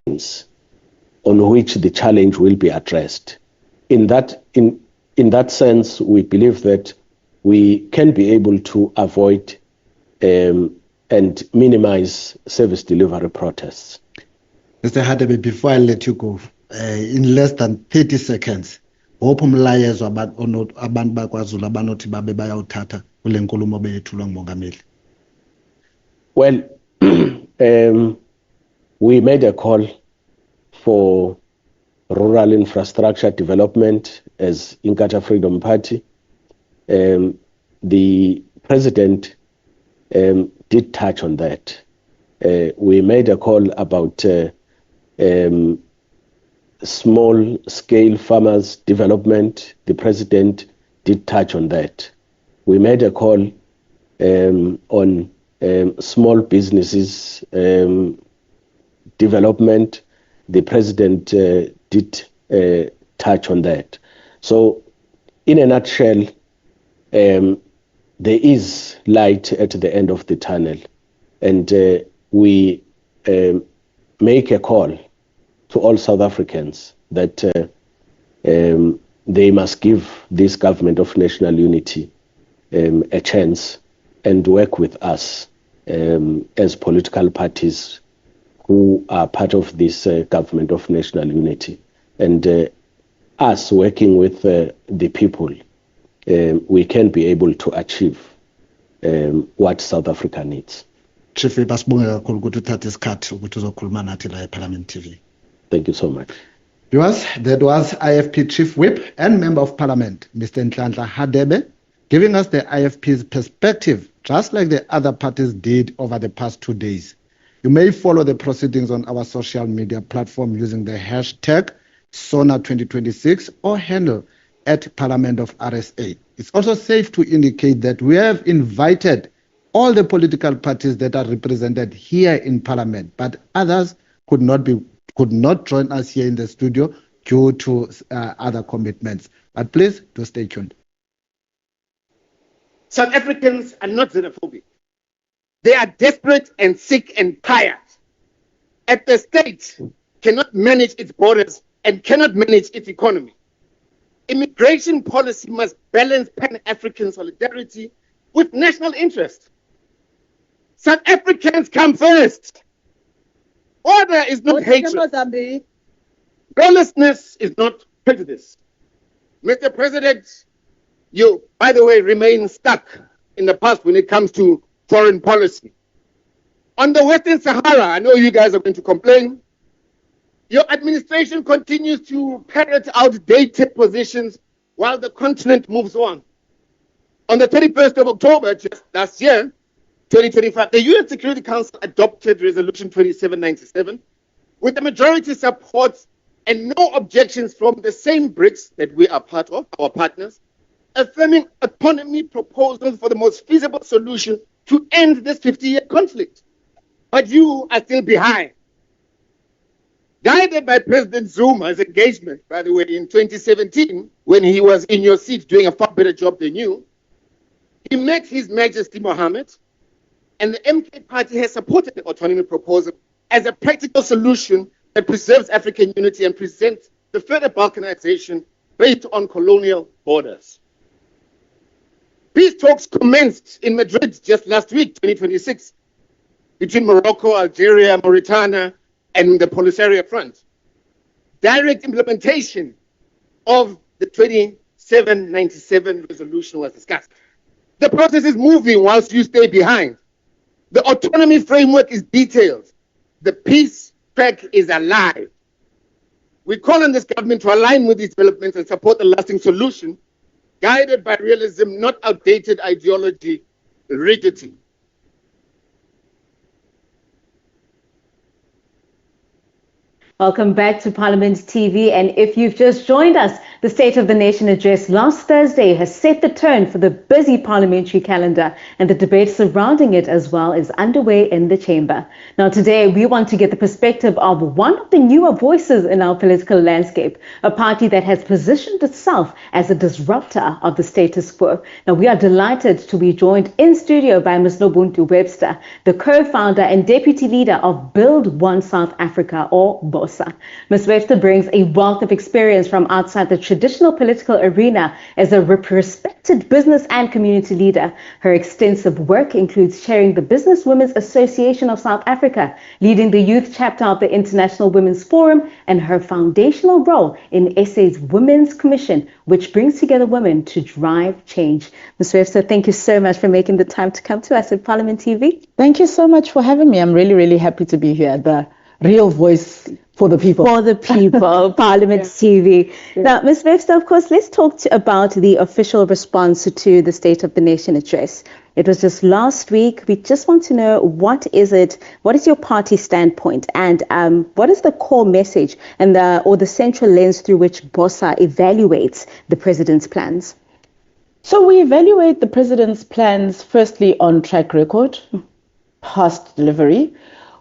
lines on which the challenge will be addressed. In that sense, we believe that we can be able to avoid and minimize service delivery protests. Mr. Hadebe, before I let you go, in less than 30 seconds, hope umlayezo abantu bakwaZulu abanothi babe bayawuthatha kule nkulumo beyethulwa ngumongameli. Well, we made a call for rural infrastructure development as Inkatha Freedom Party. The president did touch on that. We made a call about small-scale farmers development. The president did touch on that. We made a call on small businesses development. The president did touch on that. So, in a nutshell, there is light at the end of the tunnel, and we make a call to all South Africans that they must give this government of national unity a chance and work with us as political parties who are part of this government of national unity. And us working with the people, we can be able to achieve what South Africa needs. Chief, basibonga kakhulu ukuthi uthathe isikhathi ukuthi uzokhuluma nathi la eParliament TV. Thank you so much. Viewers, that was IFP Chief Whip and Member of Parliament, Mr. Nhlanhla Hadebe, giving us the IFP's perspective, just like the other parties did over the past 2 days. You may follow the proceedings on our social media platform using the hashtag SONA2026 or handle @Parliament of RSA. It's also safe to indicate that we have invited all the political parties that are represented here in Parliament, but others could not join us here in the studio due to other commitments. But please do stay tuned. South Africans are not xenophobic. They are desperate and sick and tired. If the state cannot manage its borders and cannot manage its economy, immigration policy must balance Pan-African solidarity with national interest. South Africans come first. Order is not hatred. Lawlessness is not prejudice. Mr. President, you, by the way, remain stuck in the past when it comes to foreign policy. On the Western Sahara, I know you guys are going to complain. Your administration continues to parrot outdated positions while the continent moves on. On the 31st of October, just last year, 2025, the UN Security Council adopted Resolution 2797 with the majority support and no objections from the same BRICS that we are part of, our partners, affirming autonomy proposals for the most feasible solution to end this 50-year conflict. But you are still behind. Guided by President Zuma's engagement, by the way, in 2017, when he was in your seat doing a far better job than you, he met His Majesty Mohammed, and the MK party has supported the autonomy proposal as a practical solution that preserves African unity and presents the further balkanization based on colonial borders. Peace talks commenced in Madrid just last week, 2026, between Morocco, Algeria, Mauritania, and the Polisario Front. Direct implementation of the 2797 resolution was discussed. The process is moving whilst you stay behind. The autonomy framework is detailed. The peace track is alive. We call on this government to align with these developments and support a lasting solution, guided by realism, not outdated ideology, rigidity. Welcome back to Parliament TV. And if you've just joined us, The State of the Nation address last Thursday has set the tone for the busy parliamentary calendar, and the debate surrounding it as well is underway in the chamber. Now today we want to get the perspective of one of the newer voices in our political landscape, a party that has positioned itself as a disruptor of the status quo. Now we are delighted to be joined in studio by Ms. Nobuntu Webster, the co-founder and deputy leader of Build One South Africa, or BOSA. Ms. Webster brings a wealth of experience from outside the traditional political arena as a respected business and community leader. Her extensive work includes chairing the Business Women's Association of South Africa, leading the youth chapter of the International Women's Forum, and her foundational role in SA's Women's Commission, which brings together women to drive change. Ms. Webster, thank you so much for making the time to come to us at Parliament TV. Thank you so much for having me. I'm really, really happy to be here. The real voice for the people. For the people, Parliament TV. Yeah. Now, Ms. Webster, of course, let's talk about the official response to the State of the Nation address. It was just last week. We just want to know, what is your party standpoint, and what is the core message and the central lens through which BOSA evaluates the president's plans? So we evaluate the president's plans firstly on track record, past delivery.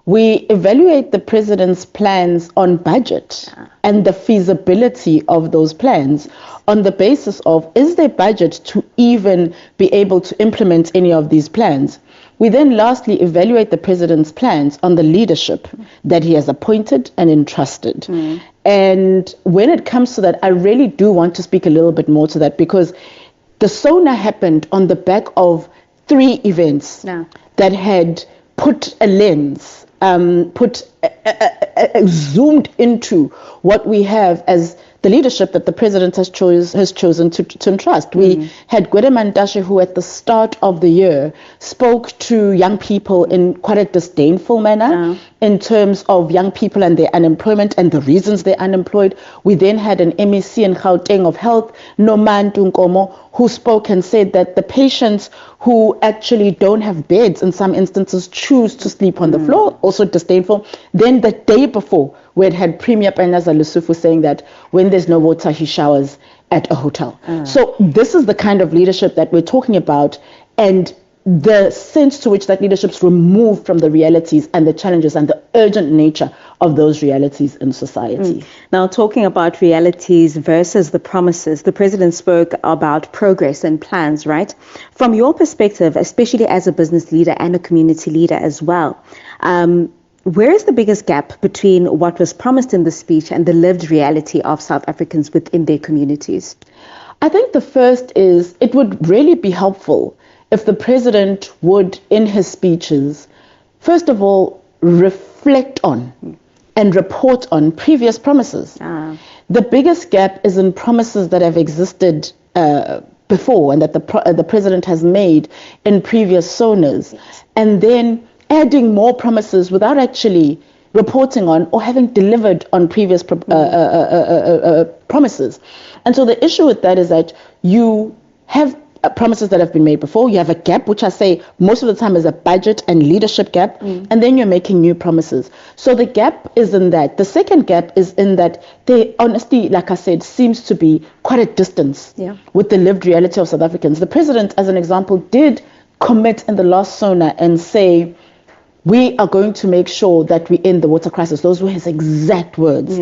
We evaluate the president's plans on budget and the feasibility of those plans on the basis of, is there budget to even be able to implement any of these plans? We then lastly evaluate the president's plans on the leadership that he has appointed and entrusted. And when it comes to that, I really do want to speak a little bit more to that, because the SONA happened on the back of 3 events that had put a lens, zoomed into what we have as the leadership that the president has chosen to entrust. We had Gwede Mantashe, who at the start of the year spoke to young people in quite a disdainful manner in terms of young people and their unemployment and the reasons they're unemployed. We then had an MEC in Gauteng of Health, Nomantu Nkomo, who spoke and said that the patients who actually don't have beds in some instances choose to sleep on the floor, also disdainful. Then the day before, we had Premier Penaza Lusufu saying that when there's no water, he showers at a hotel. So this is the kind of leadership that we're talking about, and the sense to which that leadership's removed from the realities and the challenges and the urgent nature of those realities in society. Now, talking about realities versus the promises, the president spoke about progress and plans, right? From your perspective, especially as a business leader and a community leader as well, where is the biggest gap between what was promised in the speech and the lived reality of South Africans within their communities? I think the first is, it would really be helpful if the president would, in his speeches, first of all, reflect on and report on previous promises. The biggest gap is in promises that have existed before and that the president has made in previous SONAs, and then adding more promises without actually reporting on or having delivered on previous promises. And so the issue with that is that you have promises that have been made before. You have a gap, which I say most of the time is a budget and leadership gap, and then you're making new promises. So the gap is in that. The second gap is in that there, honestly, like I said, seems to be quite a distance with the lived reality of South Africans. The president, as an example, did commit in the last SONA and say, we are going to make sure that we end the water crisis. Those were his exact words.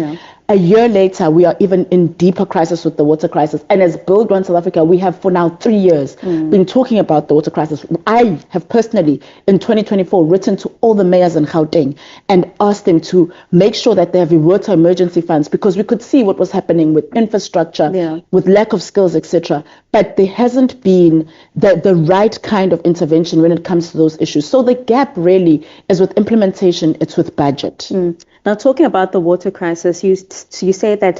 A year later, we are even in deeper crisis with the water crisis. And as Build One South Africa, we have for now 3 years been talking about the water crisis. I have personally, in 2024, written to all the mayors in Gauteng and asked them to make sure that they have water emergency funds, because we could see what was happening with infrastructure, with lack of skills, etc. But there hasn't been the right kind of intervention when it comes to those issues. So the gap really is with implementation, it's with budget. Now, talking about the water crisis, you say that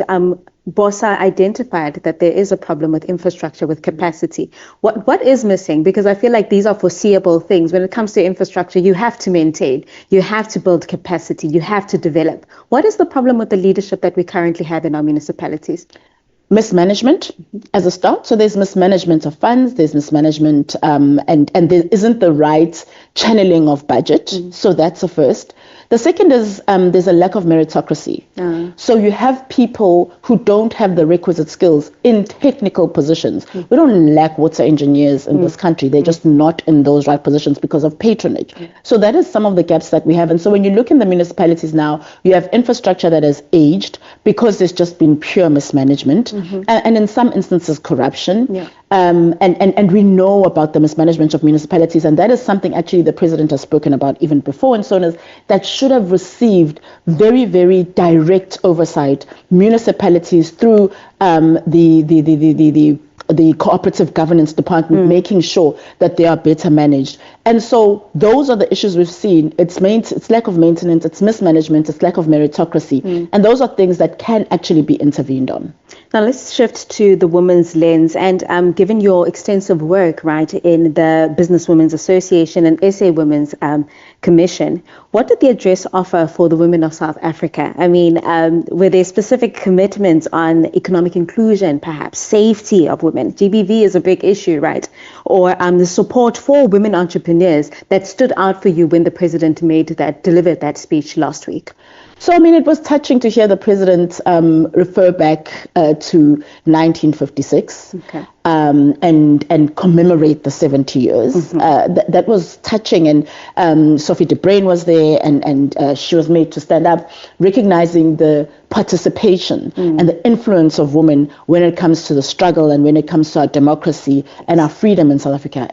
BOSA identified that there is a problem with infrastructure, with capacity. What is missing? Because I feel like these are foreseeable things. When it comes to infrastructure, you have to maintain, you have to build capacity, you have to develop. What is the problem with the leadership that we currently have in our municipalities? Mismanagement as a start. So there's mismanagement of funds, there's mismanagement, and there isn't the right channeling of budget. So that's the first. The second is there's a lack of meritocracy. So you have people who don't have the requisite skills in technical positions. We don't lack water engineers in this country. They're just not in those right positions because of patronage. So that is some of the gaps that we have. And so when you look in the municipalities now, you have infrastructure that has aged because there's just been pure mismanagement and in some instances corruption. And we know about the mismanagement of municipalities, and that is something actually the president has spoken about even before, and so on, is that should have received very, very direct oversight. Municipalities through the cooperative governance department, making sure that they are better managed. And so those are the issues we've seen. It's lack of maintenance, it's mismanagement, it's lack of meritocracy. And those are things that can actually be intervened on. Now let's shift to the women's lens. And given your extensive work, right, in the Business Women's Association and SA Women's Commission, what did the address offer for the women of South Africa? I mean, were there specific commitments on economic inclusion, perhaps safety of women? GBV is a big issue, right? Or the support for women entrepreneurs that stood out for you when the president delivered that speech last week? So, I mean, it was touching to hear the president refer back to 1956 and commemorate the 70 years. That was touching. And Sophie de Bruyn was there, and she was made to stand up, recognizing the participation and the influence of women when it comes to the struggle and when it comes to our democracy and our freedom in South Africa.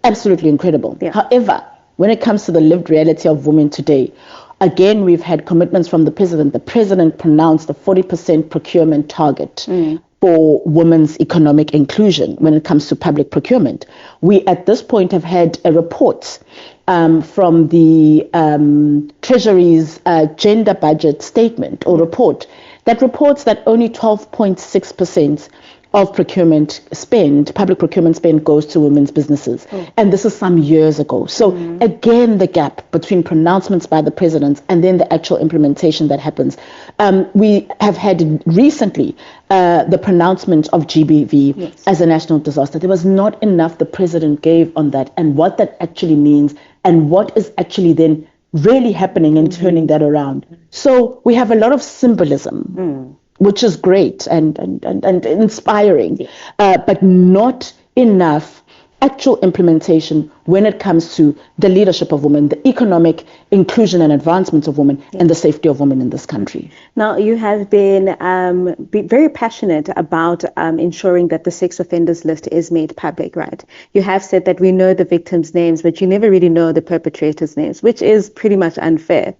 Absolutely incredible. However, when it comes to the lived reality of women today, again, we've had commitments from the president. The president pronounced a 40% procurement target for women's economic inclusion when it comes to public procurement. We, at this point, have had a report from the Treasury's gender budget statement or report that reports that only 12.6% of procurement spend, public procurement spend, goes to women's businesses. And this is some years ago. So again, the gap between pronouncements by the president and then the actual implementation that happens. We have had recently the pronouncement of GBV as a national disaster. There was not enough the president gave on that and what that actually means and what is actually then really happening and turning that around. So we have a lot of symbolism, which is great and inspiring, but not enough actual implementation when it comes to the leadership of women, the economic inclusion and advancement of women, and the safety of women in this country. Now, you have been very passionate about ensuring that the sex offenders list is made public, right? You have said that we know the victims' names, but you never really know the perpetrators' names, which is pretty much unfair.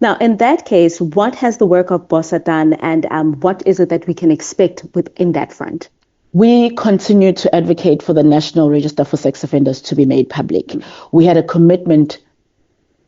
Now, in that case, what has the work of BOSA done, and what is it that we can expect within that front? We continue to advocate for the National Register for Sex Offenders to be made public. We had a commitment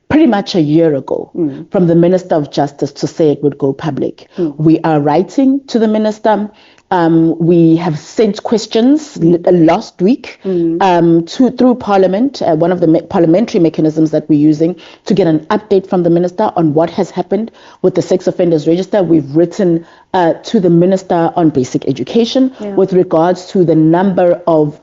pretty much a year ago from the Minister of Justice to say it would go public. We are writing to the Minister. We have sent questions last week through Parliament, one of the parliamentary mechanisms that we're using to get an update from the Minister on what has happened with the Sex Offenders Register. We've written to the Minister on Basic Education with regards to the number of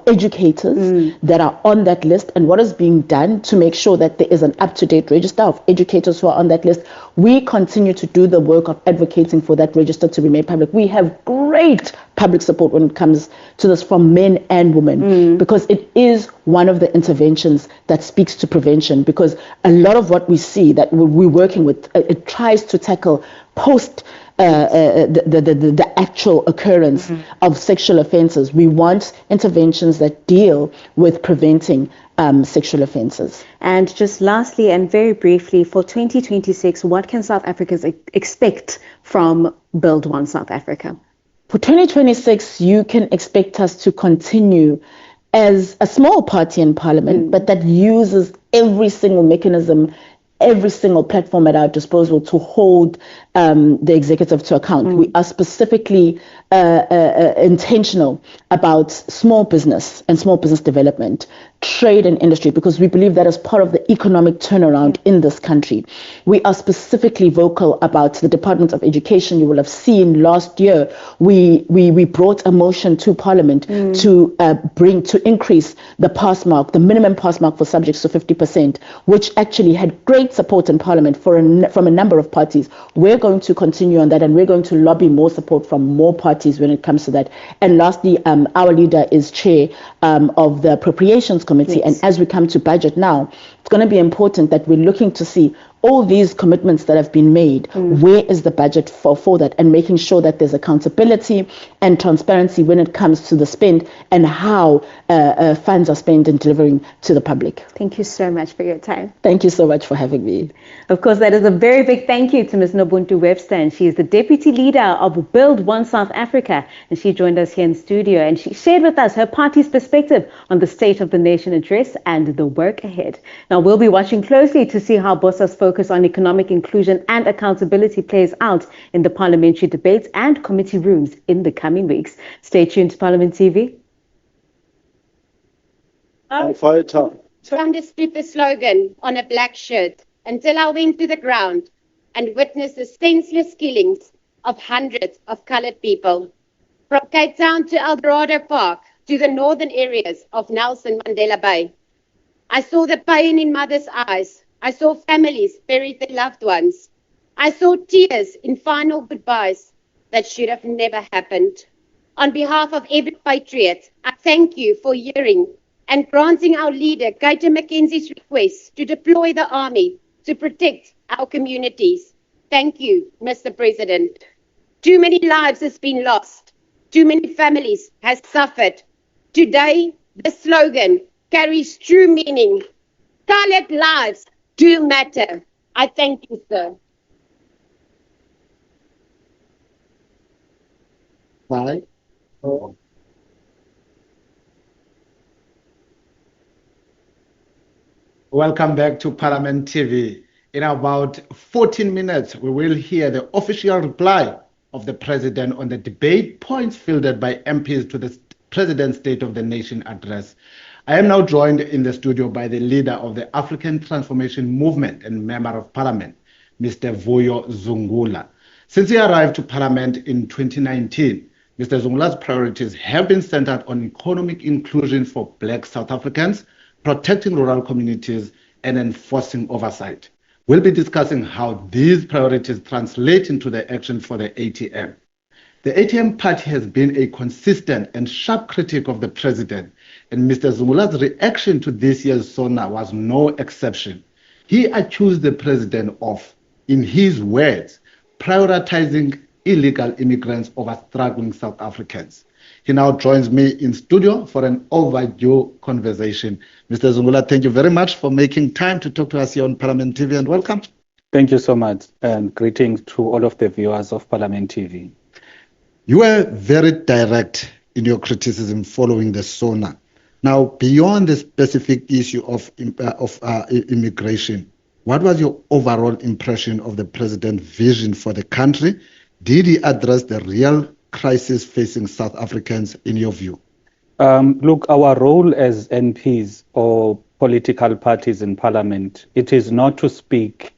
educators that are on that list and what is being done to make sure that there is an up-to-date register of educators who are on that list. We continue to do the work of advocating for that register to be made public. We have great public support when it comes to this from men and women because it is one of the interventions that speaks to prevention, because a lot of what we see that we're working with, it tries to tackle post the actual occurrence of sexual offences. We want interventions that deal with preventing sexual offences. And just lastly and very briefly, for 2026, what can South Africans expect from Build One South Africa? For 2026, you can expect us to continue as a small party in Parliament, but that uses every single mechanism, every single platform at our disposal to hold the executive to account. We are specifically intentional about small business and small business development, trade and industry, because we believe that is part of the economic turnaround in this country. We are specifically vocal about the Department of Education. You will have seen last year we brought a motion to Parliament to increase the pass mark, the minimum pass mark for subjects to 50%, which actually had great support in Parliament from a number of parties. We're going to continue on that, and we're going to lobby more support from more parties when it comes to that. And lastly, our leader is chair of the Appropriations Committee, and as we come to budget now, it's going to be important that we're looking to see all these commitments that have been made, where is the budget for that, and making sure that there's accountability and transparency when it comes to the spend and how funds are spent and delivering to the public. Thank you so much for your time. Thank you so much for having me. Of course, that is a very big thank you to Ms. Nobuntu Webster, and she is the Deputy Leader of Build One South Africa, and she joined us here in studio, and she shared with us her party's perspective on the State of the Nation address and the work ahead. Now, we'll be watching closely to see how BOSA's focus on economic inclusion and accountability plays out in the parliamentary debates and committee rooms in the coming weeks. Stay tuned to Parliament TV. Understood the slogan on a black shirt until I went to the ground and witnessed the senseless killings of hundreds of colored people. From Cape Town to Eldorado Park to the northern areas of Nelson Mandela Bay, I saw the pain in mothers' eyes. I saw families bury their loved ones. I saw tears in final goodbyes that should have never happened. On behalf of every patriot, I thank you for hearing and granting our leader, Gaita McKenzie's request to deploy the army to protect our communities. Thank you, Mr. President. Too many lives has been lost. Too many families has suffered. Today, the slogan carries true meaning. Colored lives do matter. I thank you, sir. Bye. Welcome back to Parliament TV. In about 14 minutes, we will hear the official reply of the President on the debate points fielded by MPs to the President's State of the Nation address. I am now joined in the studio by the leader of the African Transformation Movement and Member of Parliament, Mr. Vuyo Zungula. Since he arrived to Parliament in 2019, Mr. Zungula's priorities have been centered on economic inclusion for Black South Africans, protecting rural communities, and enforcing oversight. We'll be discussing how these priorities translate into the action for the ATM. The ATM party has been a consistent and sharp critic of the president, and Mr. Zungula's reaction to this year's SONA was no exception. He accused the president of, in his words, prioritizing illegal immigrants over struggling South Africans. He now joins me in studio for an overdue conversation. Mr. Zungula, thank you very much for making time to talk to us here on Parliament TV, and welcome. Thank you so much, and greetings to all of the viewers of Parliament TV. You were very direct in your criticism following the SONA. Now, beyond the specific issue of immigration, what was your overall impression of the president's vision for the country? Did he address the real crisis facing South Africans in your view? Look, our role as MPs or political parties in Parliament, it is not to speak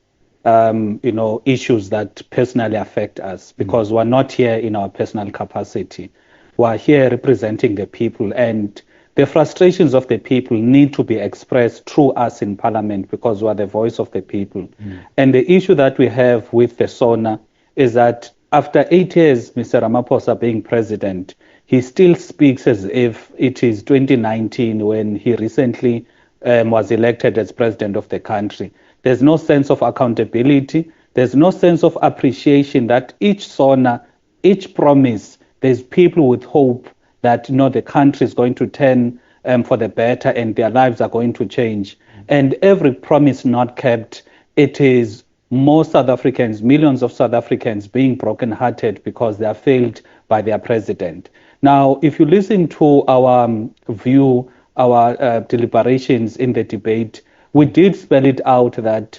issues that personally affect us, because we're not here in our personal capacity. We're here representing the people, and the frustrations of the people need to be expressed through us in Parliament, because we're the voice of the people. And the issue that we have with the SONA is that after 8 years, Mr. Ramaphosa being president, he still speaks as if it is 2019 when he recently was elected as president of the country. There's no sense of accountability. There's no sense of appreciation that each SONA, each promise, there's people with hope that the country is going to turn for the better and their lives are going to change. And every promise not kept, it is more South Africans, millions of South Africans being brokenhearted because they are failed by their president. Now, if you listen to our view, our deliberations in the debate, we did spell it out that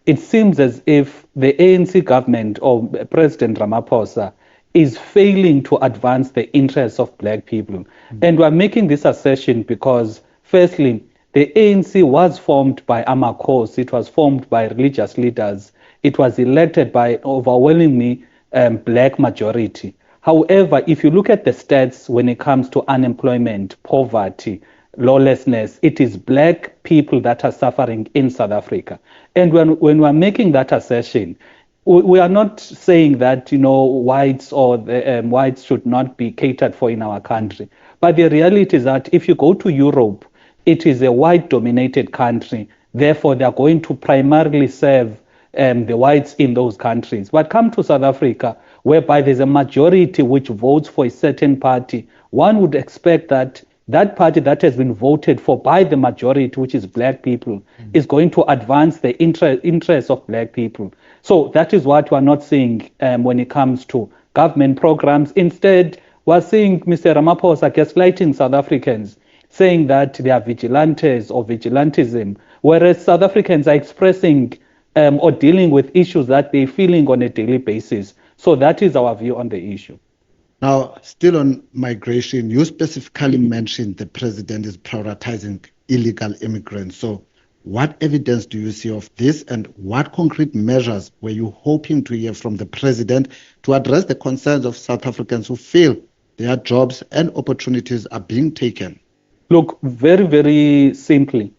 it seems as if the ANC government or President Ramaphosa is failing to advance the interests of Black people. And we're making this assertion because, firstly, The ANC was formed by Amakhosi, it was formed by religious leaders, it was elected by overwhelmingly black majority. However, if you look at the stats when it comes to unemployment, poverty, lawlessness, it is black people that are suffering in South Africa. And when we're making that assertion, we are not saying that, whites or whites should not be catered for in our country. But the reality is that if you go to Europe, it is a white-dominated country. Therefore, they are going to primarily serve the whites in those countries. But come to South Africa, whereby there's a majority which votes for a certain party, one would expect that that party that has been voted for by the majority, which is black people, is going to advance the interests of black people. So that is what we're not seeing when it comes to government programs. Instead, we're seeing Mr. Ramaphosa gaslighting South Africans, saying that they are vigilantes or vigilantism, whereas South Africans are expressing or dealing with issues that they're feeling on a daily basis. So that is our view on the issue. Now, still on migration, you specifically mentioned the president is prioritizing illegal immigrants. So what evidence do you see of this, and what concrete measures were you hoping to hear from the president to address the concerns of South Africans who feel their jobs and opportunities are being taken? Look, very, very simply,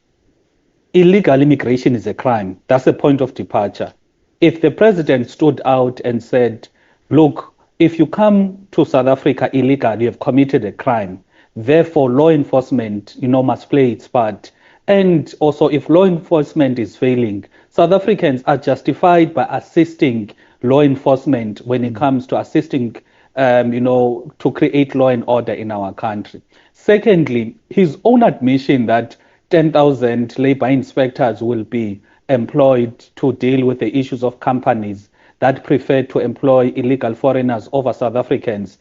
illegal immigration is a crime. That's the point of departure. If the president stood out and said, look, if you come to South Africa illegally, you have committed a crime. Therefore, law enforcement, must play its part. And also, if law enforcement is failing, South Africans are justified by assisting law enforcement when it comes to assisting, to create law and order in our country. Secondly, his own admission that 10,000 labor inspectors will be employed to deal with the issues of companies that prefer to employ illegal foreigners over South Africans.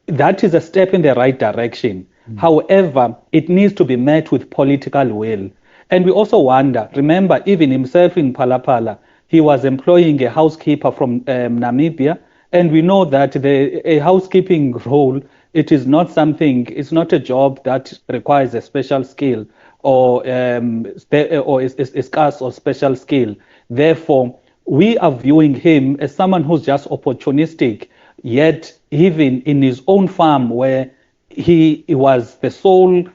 That is a step in the right direction. However, it needs to be met with political will. And we also wonder, remember, even himself in Palapala, he was employing a housekeeper from Namibia. And we know that a housekeeping role, it is not something, it's not a job that requires a special skill or is scarce or special skill. Therefore, we are viewing him as someone who's just opportunistic, yet even in his own farm where he was the sole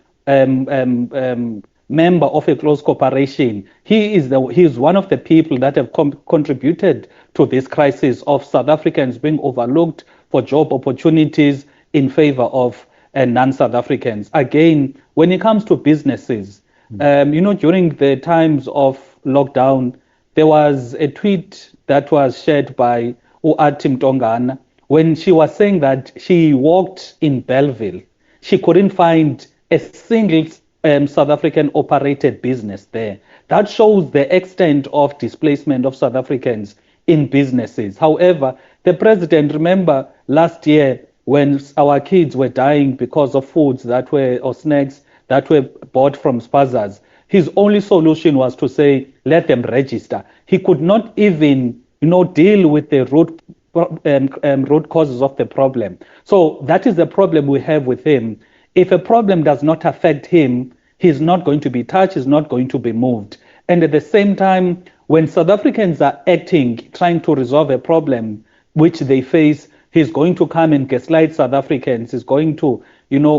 member of a close corporation, he is one of the people that have contributed to this crisis of South Africans being overlooked for job opportunities in favor of non-South Africans. Again, when it comes to businesses, during the times of lockdown, there was a tweet that was shared by Uati Mtongana when she was saying that she walked in Belleville. She couldn't find a single South African operated business there. That shows the extent of displacement of South Africans in businesses. However, the president, remember last year when our kids were dying because of foods or snacks that were bought from Spazas, his only solution was to say, let them register. He could not even, deal with the root causes of the problem. So that is the problem we have with him. If a problem does not affect him, he's not going to be touched, he's not going to be moved. And at the same time, when South Africans are acting, trying to resolve a problem which they face, he's going to come and gaslight South Africans. He's going to,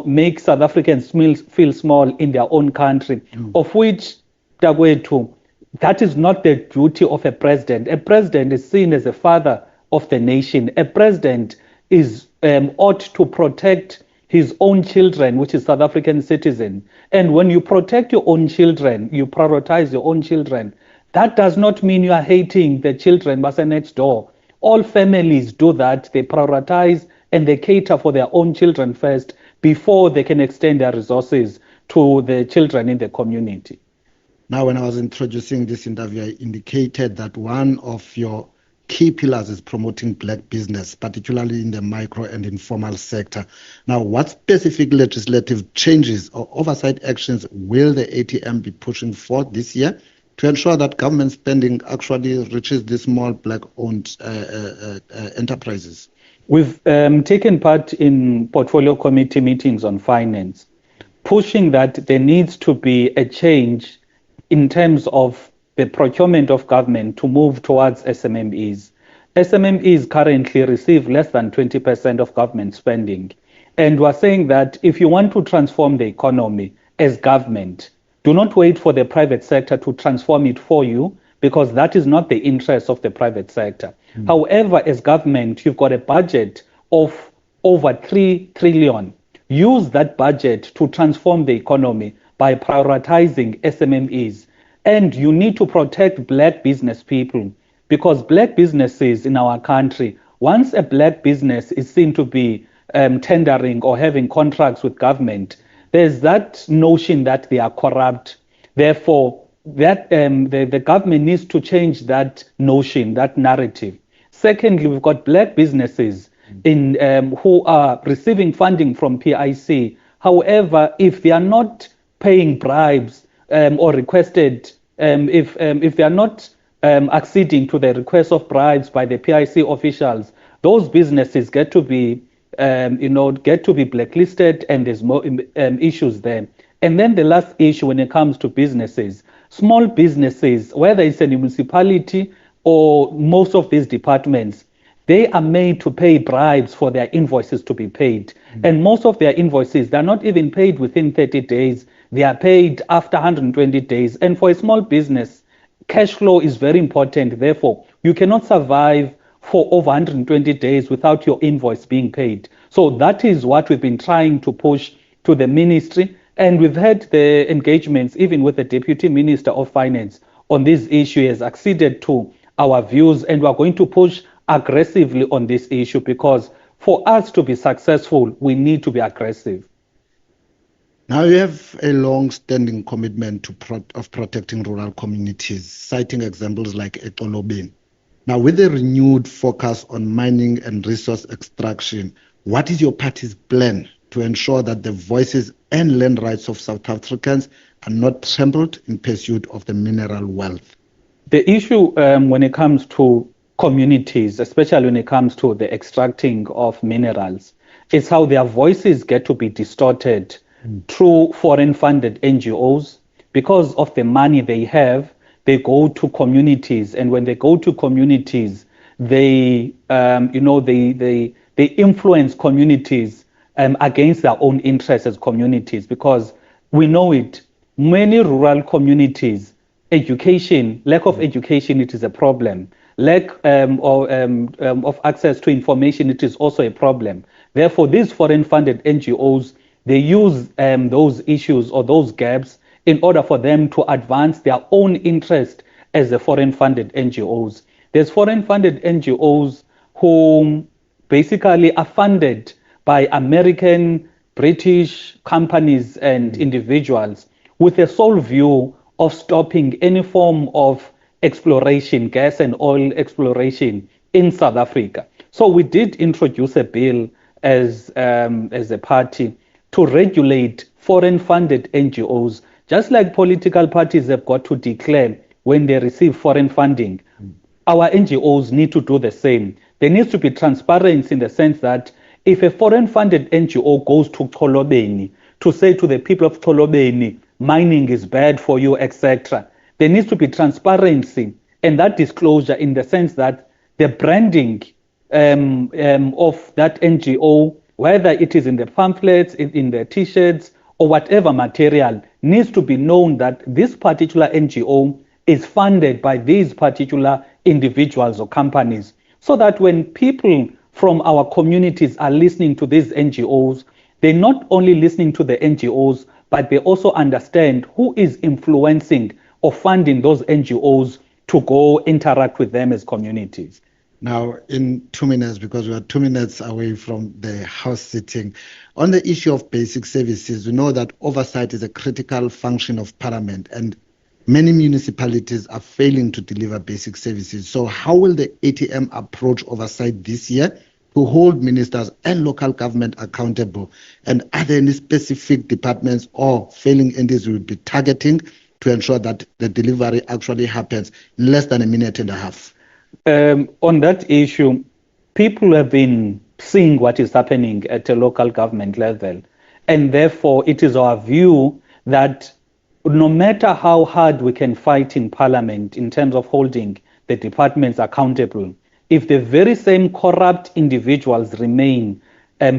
make South Africans feel small in their own country, of which, Dagwetu, that is not the duty of a president. A president is seen as a father of the nation. A president ought to protect his own children, which is South African citizen. And when you protect your own children, you prioritize your own children. That does not mean you are hating the children but next door. All families do that. They prioritize and they cater for their own children first before they can extend their resources to the children in the community. Now, when I was introducing this interview, I indicated that one of your key pillars is promoting black business, particularly in the micro and informal sector. Now, what specific legislative changes or oversight actions will the ATM be pushing for this year to ensure that government spending actually reaches these small black-owned enterprises? We've taken part in portfolio committee meetings on finance, pushing that there needs to be a change in terms of the procurement of government to move towards SMMEs. SMMEs currently receive less than 20% of government spending. And we're saying that if you want to transform the economy as government, do not wait for the private sector to transform it for you, because that is not the interest of the private sector. However, as government, you've got a budget of over 3 trillion. Use that budget to transform the economy by prioritizing SMMEs. And you need to protect black business people, because black businesses in our country, once a black business is seen to be tendering or having contracts with government, there's that notion that they are corrupt. Therefore, that the government needs to change that notion, that narrative. Secondly, we've got black businesses who are receiving funding from PIC. However, if they are not paying bribes or requested, if they are not acceding to the request of bribes by the PIC officials, those businesses get to be blacklisted, and there's more issues there. And then the last issue when it comes to businesses, small businesses, whether it's a municipality or most of these departments, they are made to pay bribes for their invoices to be paid. And most of their invoices, they're not even paid within 30 days. They are paid after 120 days. And for a small business, cash flow is very important. Therefore, you cannot survive for over 120 days without your invoice being paid. So that is what we've been trying to push to the ministry. And we've had the engagements even with the Deputy Minister of Finance on this issue. He has acceded to our views, and we're going to push aggressively on this issue, because for us to be successful, we need to be aggressive. Now you have a long-standing commitment of protecting rural communities, citing examples like Etolobeni. Now, with a renewed focus on mining and resource extraction, what is your party's plan to ensure that the voices and land rights of South Africans are not trampled in pursuit of the mineral wealth? The issue when it comes to communities, especially when it comes to the extracting of minerals, is how their voices get to be distorted through foreign-funded NGOs. Because of the money they have, they go to communities, and when they go to communities, they influence communities against their own interests as communities. Because we know it, many rural communities, lack of education, it is a problem. Lack of access to information, it is also a problem. Therefore, these foreign-funded NGOs, they use those issues or those gaps in order for them to advance their own interest as the foreign-funded NGOs. There's foreign-funded NGOs who basically are funded by American, British companies and individuals with the sole view of stopping any form of exploration, gas and oil exploration in South Africa. So we did introduce a bill as a party to regulate foreign-funded NGOs, just like political parties have got to declare when they receive foreign funding. Our NGOs need to do the same. There needs to be transparency in the sense that if a foreign-funded NGO goes to Xolobeni to say to the people of Xolobeni, mining is bad for you, etc., there needs to be transparency and that disclosure in the sense that the branding of that NGO, whether it is in the pamphlets, in the T-shirts, or whatever material, needs to be known that this particular NGO is funded by these particular individuals or companies, so that when people from our communities are listening to these NGOs, they're not only listening to the NGOs, but they also understand who is influencing or funding those NGOs to go interact with them as communities. Now, in 2 minutes, because we are 2 minutes away from the House sitting, on the issue of basic services, we know that oversight is a critical function of Parliament, and many municipalities are failing to deliver basic services. So how will the ATM approach oversight this year to hold ministers and local government accountable? And are there any specific departments or failing entities we will be targeting to ensure that the delivery actually happens in less than a minute and a half? On that issue, people have been seeing what is happening at a local government level. And therefore, it is our view that no matter how hard we can fight in Parliament in terms of holding the departments accountable, if the very same corrupt individuals remain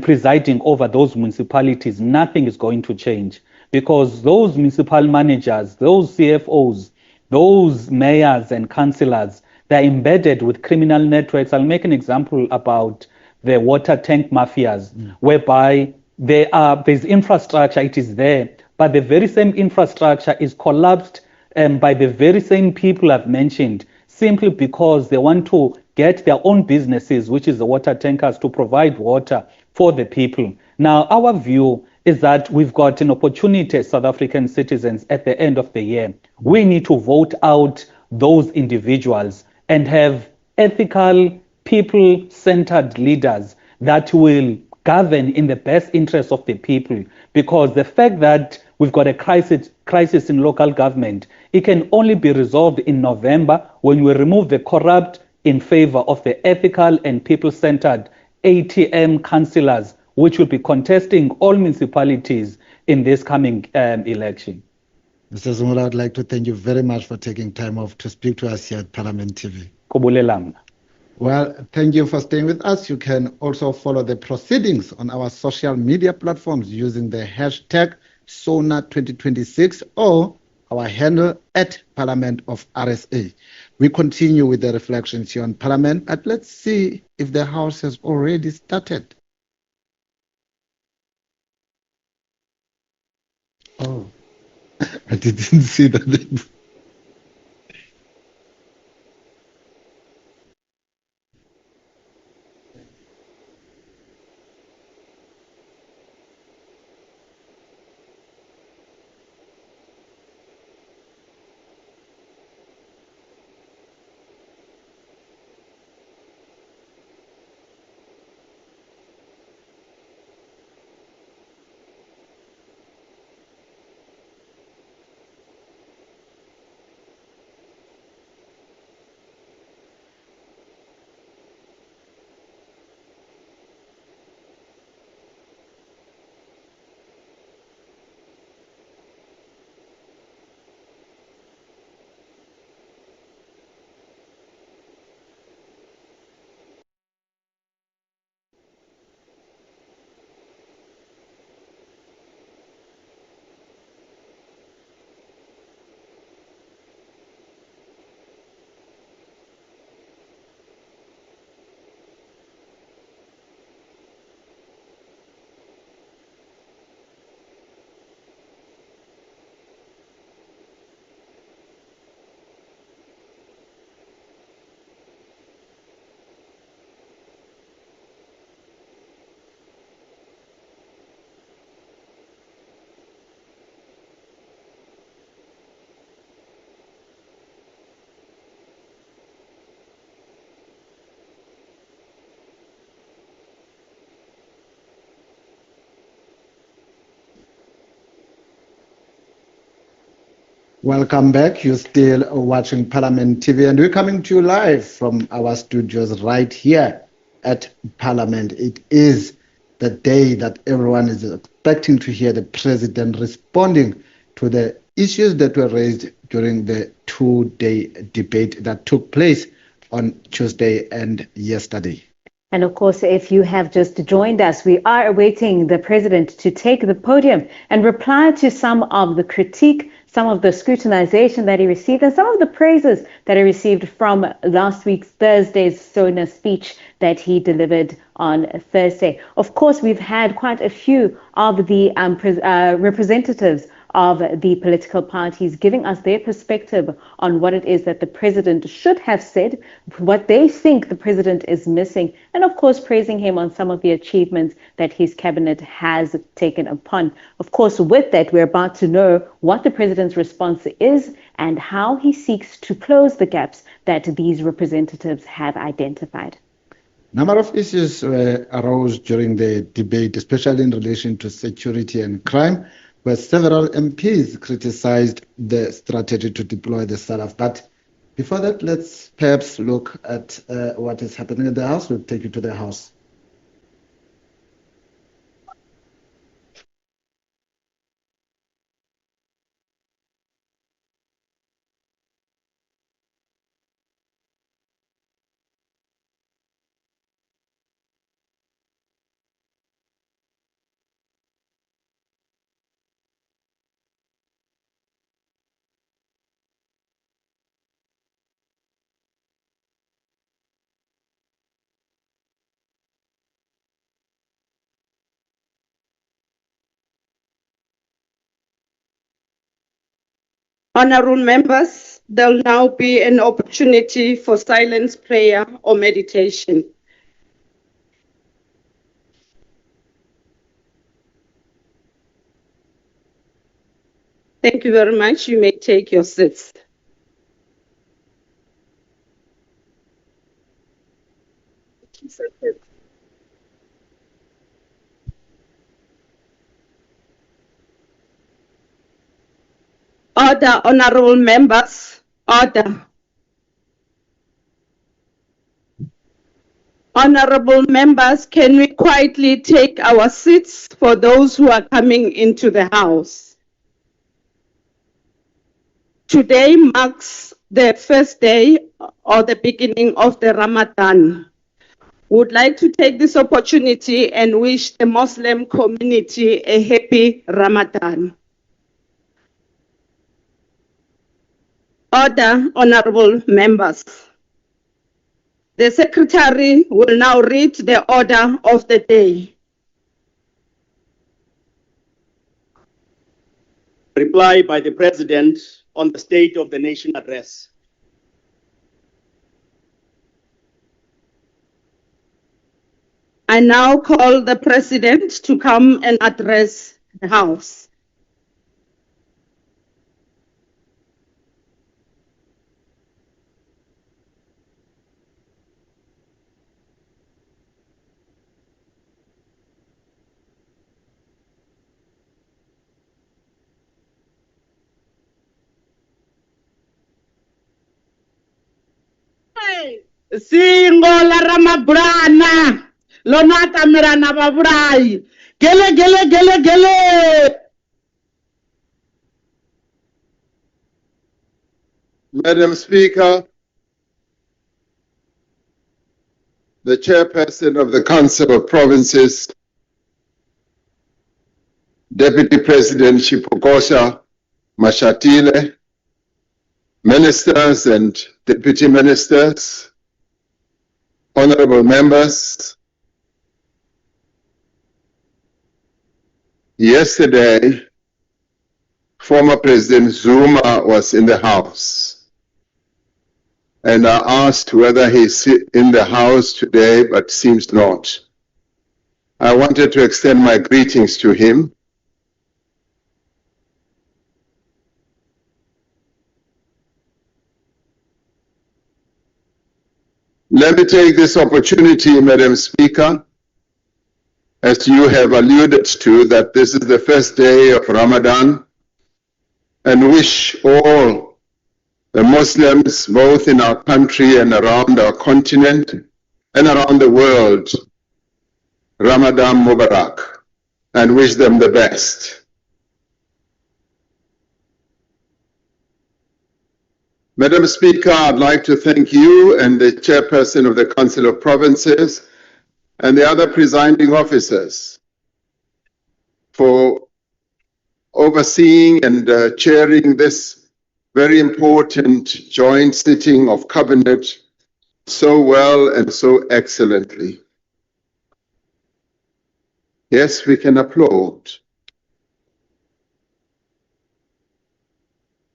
presiding over those municipalities, nothing is going to change, because those municipal managers, those CFOs, those mayors and councillors, they're embedded with criminal networks. I'll make an example about the water tank mafias, whereby there's infrastructure, it is there, but the very same infrastructure is collapsed by the very same people I've mentioned, simply because they want to get their own businesses, which is the water tankers, to provide water for the people. Now, our view is that we've got an opportunity as South African citizens at the end of the year. We need to vote out those individuals and have ethical, people-centered leaders that will govern in the best interest of the people. Because the fact that we've got a crisis in local government, it can only be resolved in November when we remove the corrupt in favor of the ethical and people-centered ATM councillors, which will be contesting all municipalities in this coming election. Mr. Zumula, I'd like to thank you very much for taking time off to speak to us here at Parliament TV. Kubulelam. Well, thank you for staying with us. You can also follow the proceedings on our social media platforms using the hashtag SONA2026 or our handle at Parliament of RSA. We continue with the reflections here on Parliament, but let's see if the House has already started. Oh, I didn't see that. Welcome back. You're still watching Parliament TV, and we're coming to you live from our studios right here at Parliament. It is the day that everyone is expecting to hear the President responding to the issues that were raised during the two-day debate that took place on Tuesday and yesterday. And of course, if you have just joined us, we are awaiting the President to take the podium and reply to some of the critique, some of the scrutinization that he received, and some of the praises that he received from last week's Thursday's SONA speech that he delivered on Thursday. Of course, we've had quite a few of the representatives of the political parties giving us their perspective on what it is that the President should have said, what they think the President is missing, and of course praising him on some of the achievements that his cabinet has taken upon. Of course, with that, we're about to know what the President's response is and how he seeks to close the gaps that these representatives have identified. Number of issues arose during the debate, especially in relation to security and crime, where several MPs criticized the strategy to deploy the SARAF. But before that, let's perhaps look at what is happening in the House. We'll take you to the House. Honorable members, there'll now be an opportunity for silence prayer or meditation. Thank you very much. You may take your seats. Order, honorable members, order. Honorable members, can we quietly take our seats for those who are coming into the house? Today marks the first day or the beginning of the Ramadan. Would like to take this opportunity and wish the Muslim community a happy Ramadan. Order, honorable members. The Secretary will now read the order of the day. Reply by the President on the State of the Nation address. I now call the President to come and address the House. Singo la Ramabrana, lona kamerana babrai, gele gele gele gele. Madam Speaker, the Chairperson of the Council of Provinces, Deputy President Shipokosha Mashatile, Ministers and Deputy Ministers, Honorable Members, yesterday, former President Zuma was in the House, and I asked whether he's in the House today, but seems not. I wanted to extend my greetings to him. Let me take this opportunity, Madam Speaker, as you have alluded to, that this is the first day of Ramadan, and wish all the Muslims, both in our country and around our continent and around the world, Ramadan Mubarak, and wish them the best. Madam Speaker, I'd like to thank you and the Chairperson of the Council of Provinces and the other presiding officers for overseeing and chairing this very important joint sitting of Cabinet so well and so excellently. Yes, we can applaud.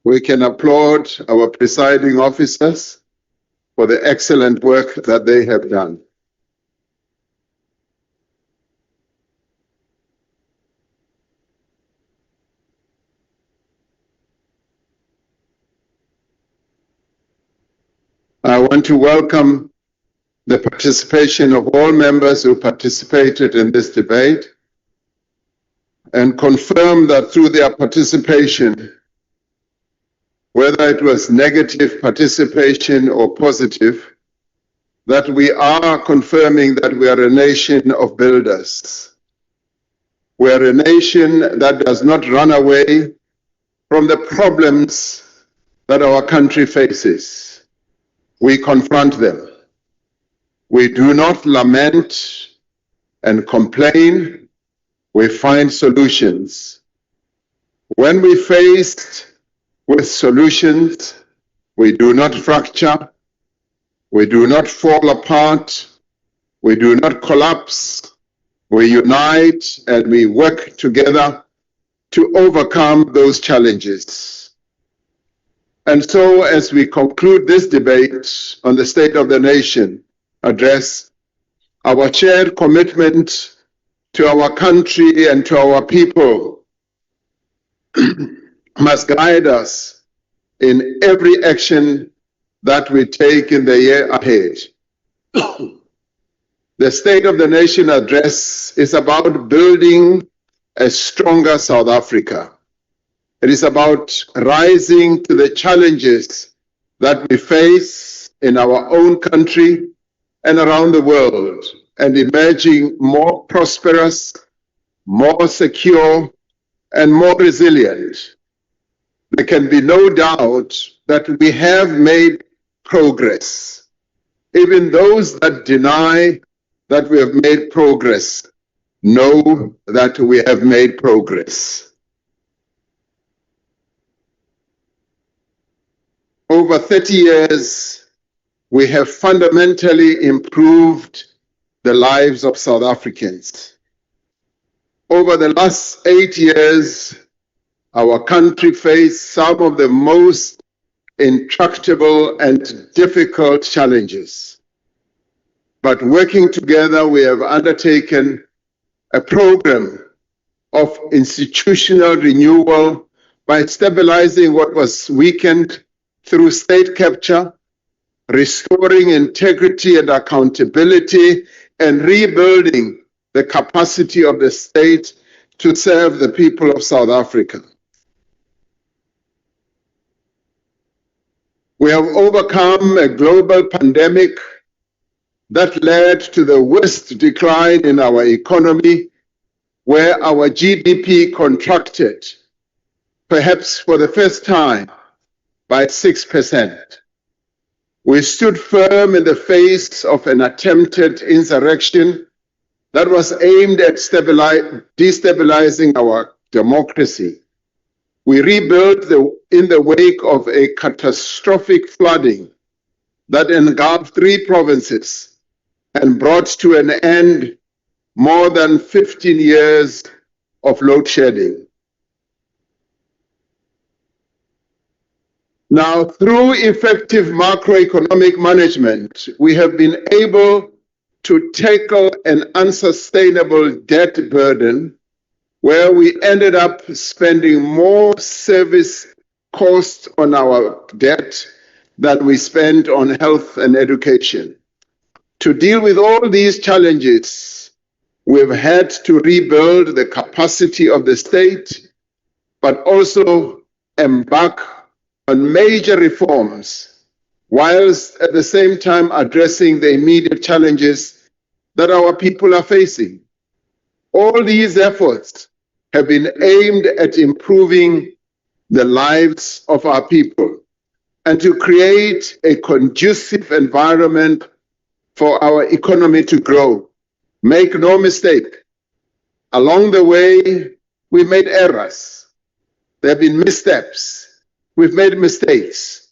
We can applaud our presiding officers for the excellent work that they have done. I want to welcome the participation of all members who participated in this debate and confirm that through their participation, whether it was negative participation or positive, that we are confirming that we are a nation of builders. We are a nation that does not run away from the problems that our country faces. We confront them. We do not lament and complain. We find solutions. When we faced with solutions, we do not fracture, we do not fall apart, we do not collapse, we unite and we work together to overcome those challenges. And so, as we conclude this debate on the State of the Nation address, our shared commitment to our country and to our people must guide us in every action that we take in the year ahead. The State of the Nation address is about building a stronger South Africa. It is about rising to the challenges that we face in our own country and around the world, and emerging more prosperous, more secure, and more resilient. There can be no doubt that we have made progress. Even those that deny that we have made progress know that we have made progress. Over 30 years, we have fundamentally improved the lives of South Africans. Over the last 8 years, our country faced some of the most intractable and difficult challenges. But working together, we have undertaken a program of institutional renewal by stabilizing what was weakened through state capture, restoring integrity and accountability, and rebuilding the capacity of the state to serve the people of South Africa. We have overcome a global pandemic that led to the worst decline in our economy, where our GDP contracted, perhaps for the first time, by 6%. We stood firm in the face of an attempted insurrection that was aimed at destabilizing our democracy. We rebuilt in the wake of a catastrophic flooding that engulfed 3 provinces and brought to an end more than 15 years of load shedding. Now, through effective macroeconomic management, we have been able to tackle an unsustainable debt burden where we ended up spending more service costs on our debt than we spent on health and education. To deal with all these challenges, we've had to rebuild the capacity of the state, but also embark on major reforms, whilst at the same time addressing the immediate challenges that our people are facing. All these efforts have been aimed at improving the lives of our people and to create a conducive environment for our economy to grow. Make no mistake, along the way, we made errors. There have been missteps. We've made mistakes.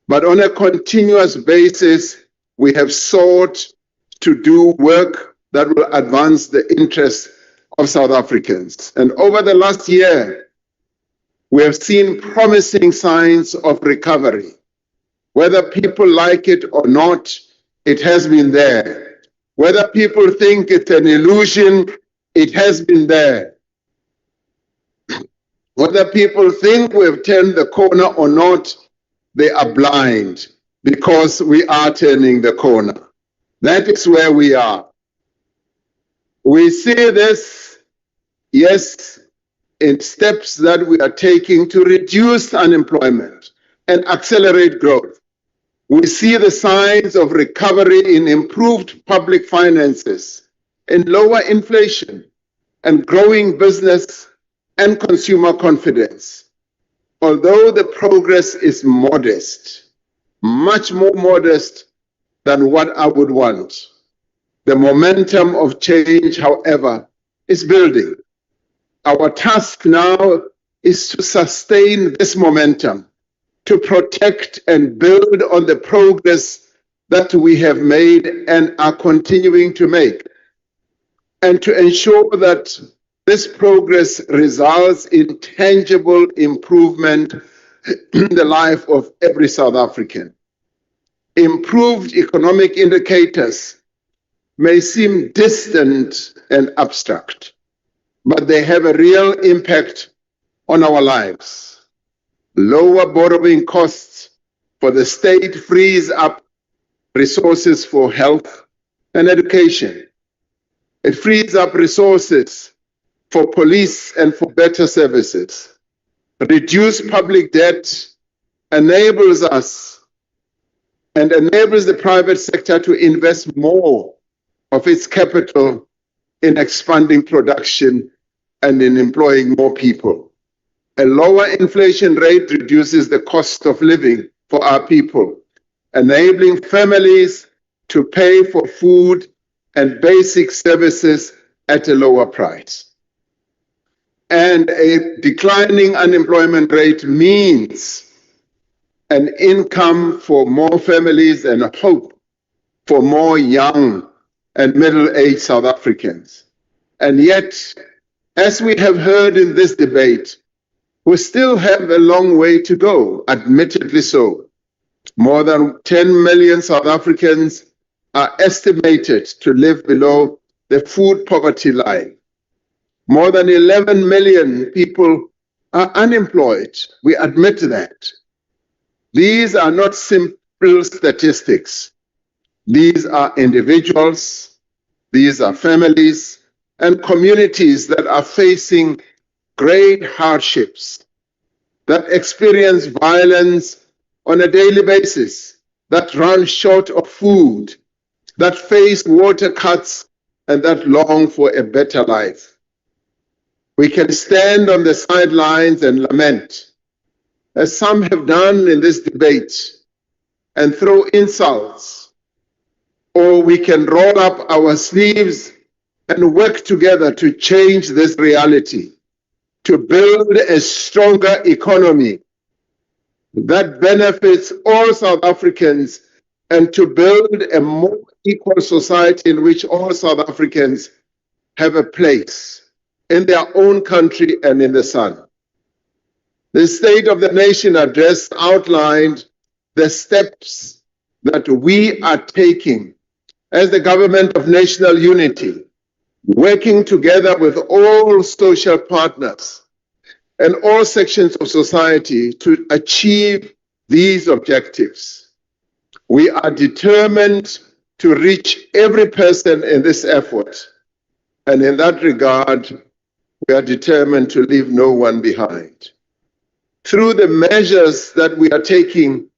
But on a continuous basis, we have sought to do work that will advance the interests of South Africans. And over the last year, we have seen promising signs of recovery. Whether people like it or not, it has been there. Whether people think it's an illusion, it has been there. Whether people think we've turned the corner or not, they are blind because we are turning the corner. That is where we are. We see this, yes, in steps that we are taking to reduce unemployment and accelerate growth. We see the signs of recovery in improved public finances, in lower inflation, and growing business and consumer confidence. Although the progress is modest, much more modest than what I would want, the momentum of change, however, is building. Our task now is to sustain this momentum, to protect and build on the progress that we have made and are continuing to make, and to ensure that this progress results in tangible improvement the life of every South African. Improved economic indicators may seem distant and abstract, but they have a real impact on our lives. Lower borrowing costs for the state frees up resources for health and education. It frees up resources for police and for better services. Reduced public debt enables us and enables the private sector to invest more of its capital in expanding production and in employing more people. A lower inflation rate reduces the cost of living for our people, enabling families to pay for food and basic services at a lower price. And a declining unemployment rate means an income for more families and hope for more young and middle-aged South Africans. And yet, as we have heard in this debate, we still have a long way to go, admittedly so. More than 10 million South Africans are estimated to live below the food poverty line. More than 11 million people are unemployed. We admit that. These are not simple statistics. These are individuals, these are families and communities that are facing great hardships, that experience violence on a daily basis, that run short of food, that face water cuts, and that long for a better life. We can stand on the sidelines and lament, as some have done in this debate, and throw insults, or we can roll up our sleeves and work together to change this reality, to build a stronger economy that benefits all South Africans, and to build a more equal society in which all South Africans have a place in their own country and in the sun. The State of the Nation address outlined the steps that we are taking as the Government of National Unity, working together with all social partners and all sections of society to achieve these objectives. We are determined to reach every person in this effort, and in that regard, we are determined to leave no one behind. Through the measures that we are taking,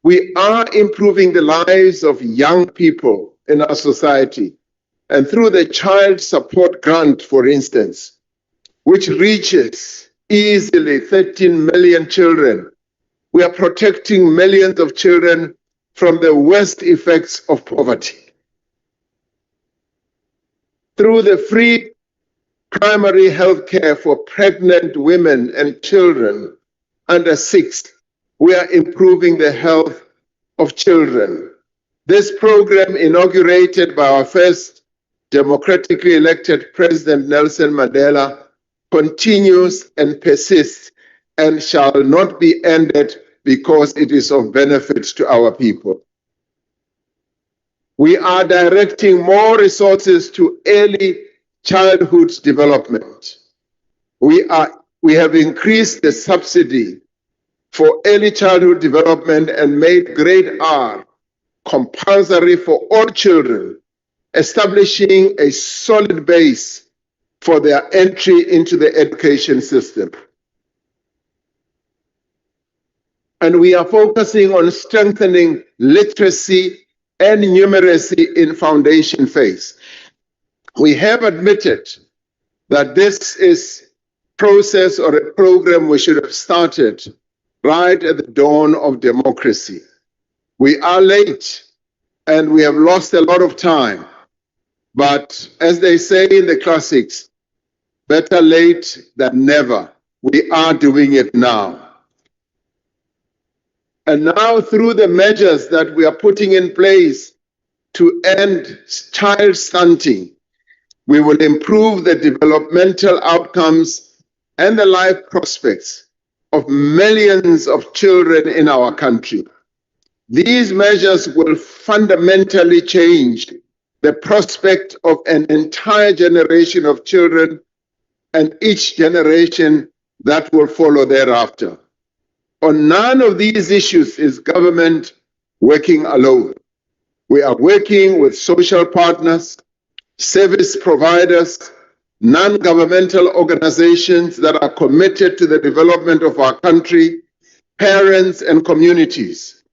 we are improving the lives of young people in our society. And through the Child Support Grant, for instance, which reaches easily 13 million children, we are protecting millions of children from the worst effects of poverty. Through the free primary health care for pregnant women and children under 6, we are improving the health of children. This program, inaugurated by our first democratically elected President Nelson Mandela, continues and persists and shall not be ended because it is of benefit to our people. We are directing more resources to early childhood development. We have increased the subsidy for early childhood development and made grade R compulsory for all children, establishing a solid base for their entry into the education system. And we are focusing on strengthening literacy and numeracy in foundation phase. We have admitted that this is a process or a program we should have started right at the dawn of democracy. We are late and we have lost a lot of time. But as they say in the classics, better late than never. We are doing it now. And now through the measures that we are putting in place to end child stunting, we will improve the developmental outcomes and the life prospects of millions of children in our country. These measures will fundamentally change the prospect of an entire generation of children and each generation that will follow thereafter. On none of these issues is government working alone. We are working with social partners, service providers, non-governmental organizations that are committed to the development of our country, parents and communities.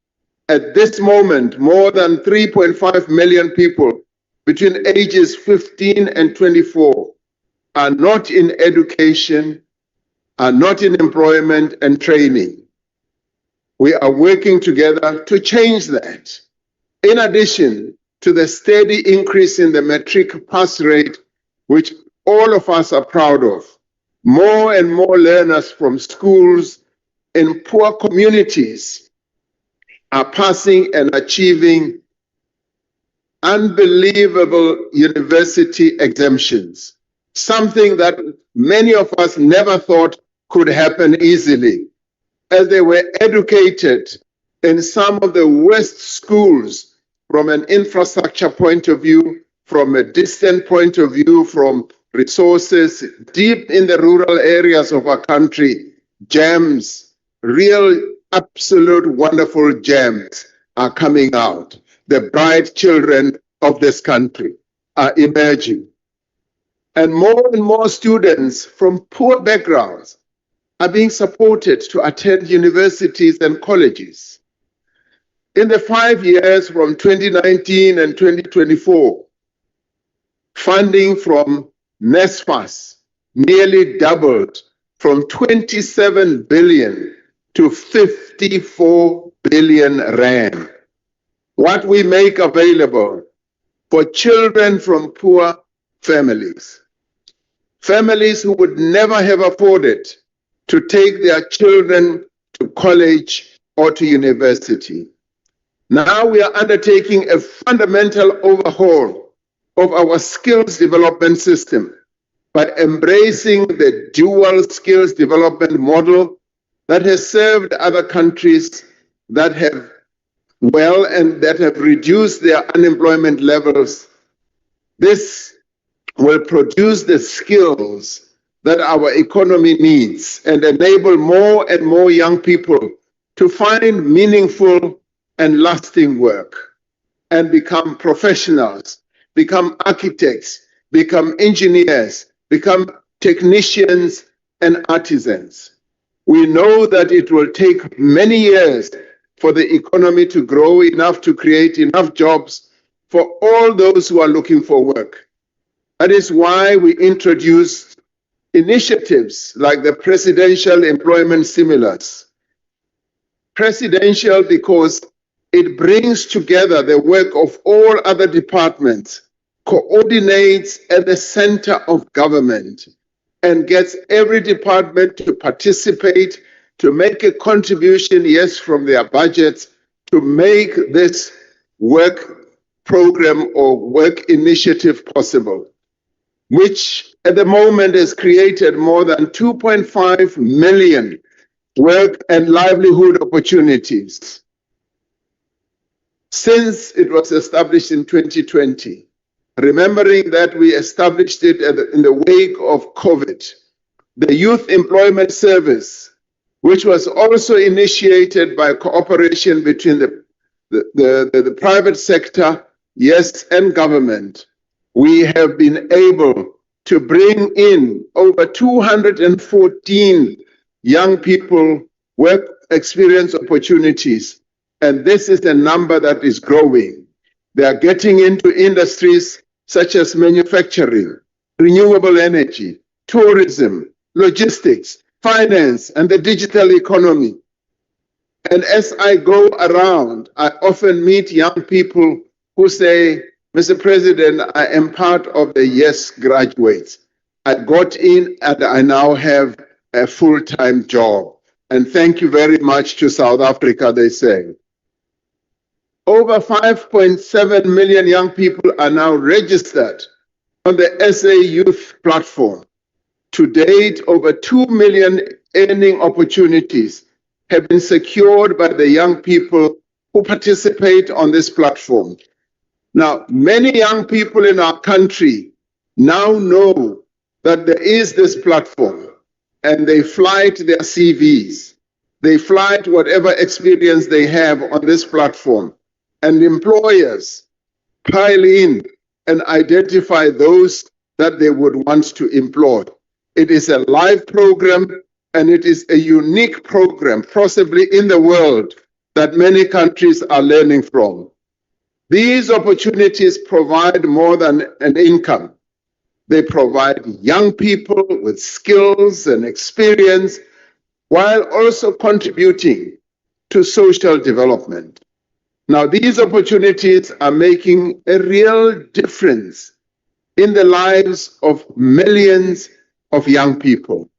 At this moment, more than 3.5 million people between ages 15 and 24 are not in education, are not in employment and training. We are working together to change that. In addition to the steady increase in the matric pass rate, which all of us are proud of, more and more learners from schools in poor communities are passing and achieving unbelievable university exemptions, something that many of us never thought could happen easily, as they were educated in some of the worst schools from an infrastructure point of view, from a distant point of view, from resources deep in the rural areas of our country. Gems, real, absolute wonderful gems are coming out. The bright children of this country are emerging. And more students from poor backgrounds are being supported to attend universities and colleges. In the 5 years from 2019 and 2024, funding from NSFAS nearly doubled from 27 billion to 54 billion rand. What we make available for children from poor families, families who would never have afforded to take their children to college or to university. Now we are undertaking a fundamental overhaul of our skills development system by embracing the dual skills development model that has served other countries that have well and that have reduced their unemployment levels. This will produce the skills that our economy needs and enable more and more young people to find meaningful and lasting work and become professionals, become architects, become engineers, become technicians and artisans. We know that it will take many years for the economy to grow enough to create enough jobs for all those who are looking for work. That is why we introduced initiatives like the Presidential Employment Stimulus. Presidential because it brings together the work of all other departments, coordinates at the center of government, and gets every department to participate, to make a contribution, yes, from their budgets, to make this work program or work initiative possible, which at the moment has created more than 2.5 million work and livelihood opportunities since it was established in 2020. Remembering that we established it in the wake of COVID, the Youth Employment Service, which was also initiated by cooperation between the private sector, yes, and government. We have been able to bring in over 214 young people work experience opportunities, and this is a number that is growing. They are getting into industries such as manufacturing, renewable energy, tourism, logistics, finance, and the digital economy. And as I go around, I often meet young people who say, Mr. President, I am part of the YES graduates. I got in and I now have a full-time job. And thank you very much to South Africa, they say. Over 5.7 million young people are now registered on the SA Youth platform. To date, over 2 million earning opportunities have been secured by the young people who participate on this platform. Now, many young people in our country now know that there is this platform, and they flight their CVs. They flight whatever experience they have on this platform, and employers pile in and identify those that they would want to employ. It is a live program, and it is a unique program, possibly in the world, that many countries are learning from. These opportunities provide more than an income. They provide young people with skills and experience while also contributing to social development. Now, these opportunities are making a real difference in the lives of millions of young people.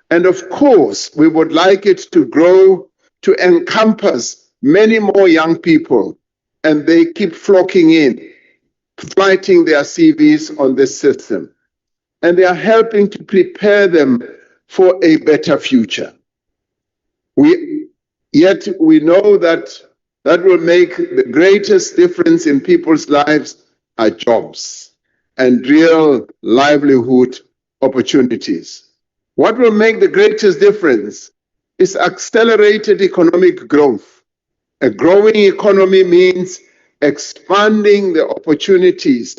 And of course, we would like it to grow to encompass many more young people, and they keep flocking in, flighting their CVs on this system. And they are helping to prepare them for a better future. Yet we know that will make the greatest difference in people's lives are jobs and real livelihood opportunities. What will make the greatest difference is accelerated economic growth. A growing economy means expanding the opportunities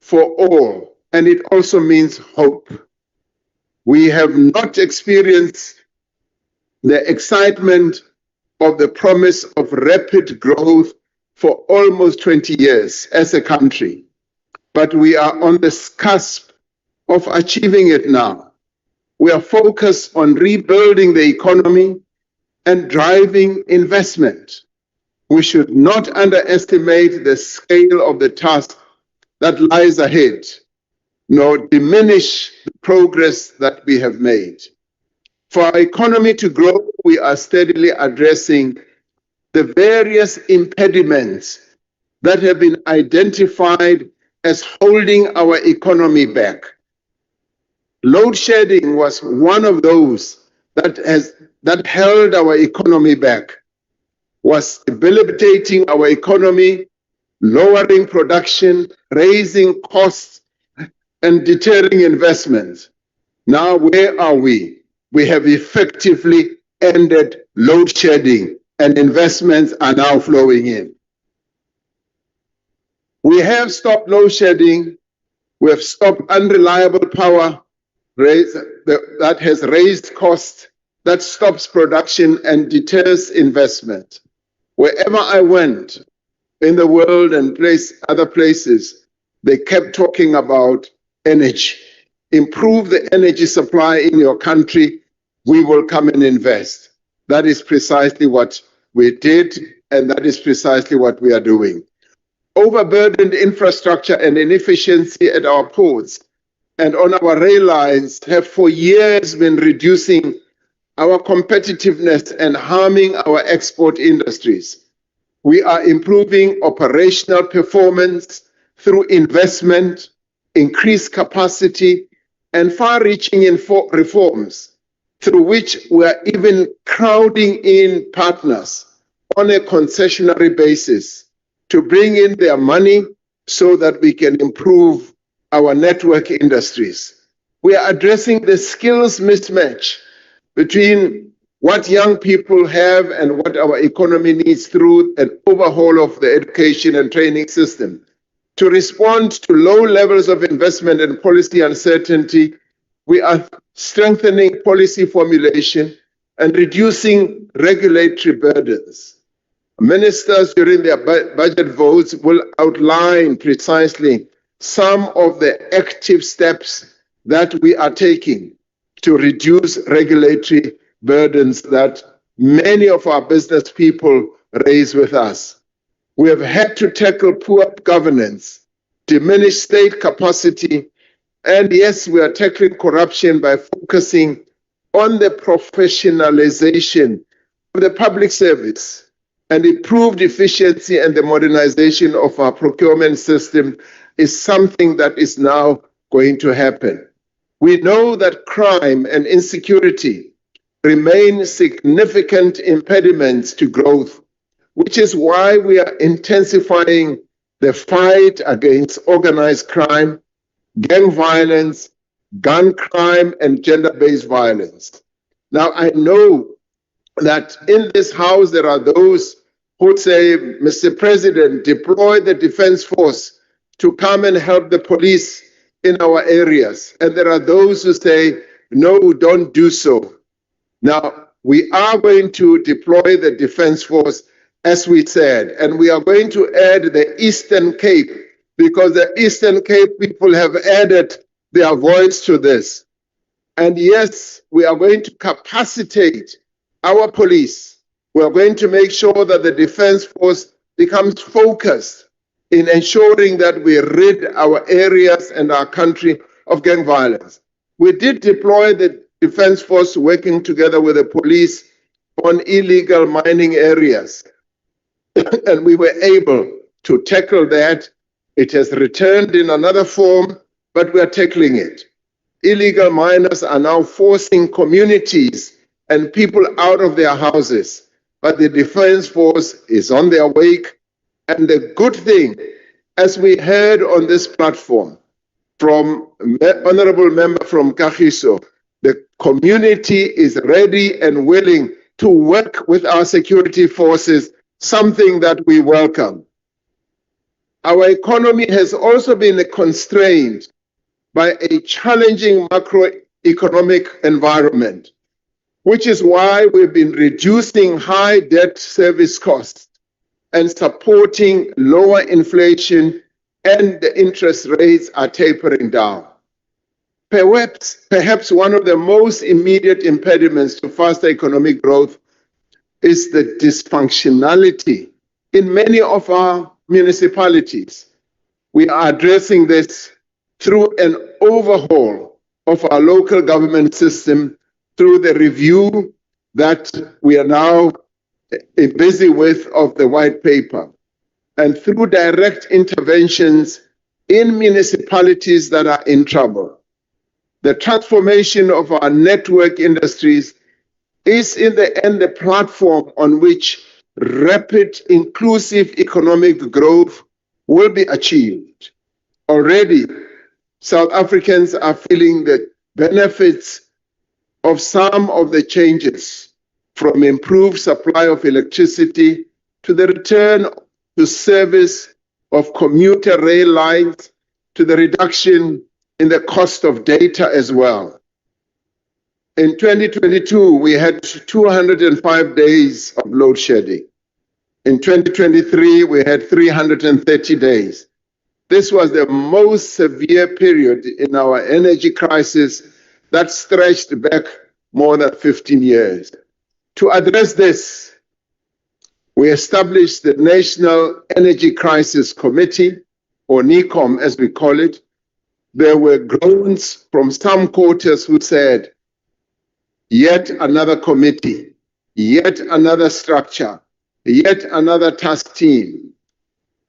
for all, and it also means hope. We have not experienced the excitement of the promise of rapid growth for almost 20 years as a country, but we are on the cusp of achieving it now. We are focused on rebuilding the economy and driving investment. We should not underestimate the scale of the task that lies ahead, nor diminish the progress that we have made. For our economy to grow, we are steadily addressing the various impediments that have been identified as holding our economy back. Load shedding was one of those that held our economy back, was debilitating our economy, lowering production, raising costs, and deterring investments. Now, where are we? We have effectively ended load shedding, and investments are now flowing in. We have stopped load shedding. We have stopped unreliable power that has raised costs, that stops production and deters investment. Wherever I went in the world and other places, they kept talking about energy. Improve the energy supply in your country, we will come and invest. That is precisely what we did, and that is precisely what we are doing. Overburdened infrastructure and inefficiency at our ports and on our rail lines have for years been reducing our competitiveness and harming our export industries. We are improving operational performance through investment, increased capacity, and far-reaching reforms, through which we are even crowding in partners on a concessionary basis to bring in their money so that we can improve our network industries. We are addressing the skills mismatch between what young people have and what our economy needs through an overhaul of the education and training system. To respond to low levels of investment and policy uncertainty, we are strengthening policy formulation and reducing regulatory burdens. Ministers during their budget votes will outline precisely some of the active steps that we are taking to reduce regulatory burdens that many of our business people raise with us. We have had to tackle poor governance, diminish state capacity, and yes, we are tackling corruption by focusing on the professionalization of the public service and improved efficiency, and the modernization of our procurement system is something that is now going to happen. We know that crime and insecurity remain significant impediments to growth, which is why we are intensifying the fight against organized crime, gang violence, gun crime, and gender-based violence. Now, I know that in this House there are those who say, Mr. President, deploy the Defense Force to come and help the police in our areas. And there are those who say, no, don't do so. Now, we are going to deploy the Defense Force, as we said, and we are going to add the Eastern Cape, because the Eastern Cape people have added their voice to this. And yes, we are going to capacitate our police. We are going to make sure that the Defense Force becomes focused in ensuring that we rid our areas and our country of gang violence. We did deploy the Defense Force working together with the police on illegal mining areas. And we were able to tackle that. It has returned in another form, but we are tackling it. Illegal miners are now forcing communities and people out of their houses, but the Defense Force is on their wake. And the good thing, as we heard on this platform from Honorable Member from Kagiso, the community is ready and willing to work with our security forces, something that we welcome. Our economy has also been constrained by a challenging macroeconomic environment, which is why we've been reducing high debt service costs and supporting lower inflation, and the interest rates are tapering down. Perhaps one of the most immediate impediments to faster economic growth is the dysfunctionality in many of our municipalities. We are addressing this through an overhaul of our local government system, through the review that we are now busy with of the white paper, and through direct interventions in municipalities that are in trouble. The transformation of our network industries is in the end the platform on which rapid, inclusive economic growth will be achieved. Already, South Africans are feeling the benefits of some of the changes, from improved supply of electricity to the return to service of commuter rail lines to the reduction in the cost of data as well. In 2022, we had 205 days of load shedding. In 2023, we had 330 days. This was the most severe period in our energy crisis that stretched back more than 15 years. To address this, we established the National Energy Crisis Committee, or NECOM as we call it. There were groans from some quarters who said, yet another committee, yet another structure, yet another task team.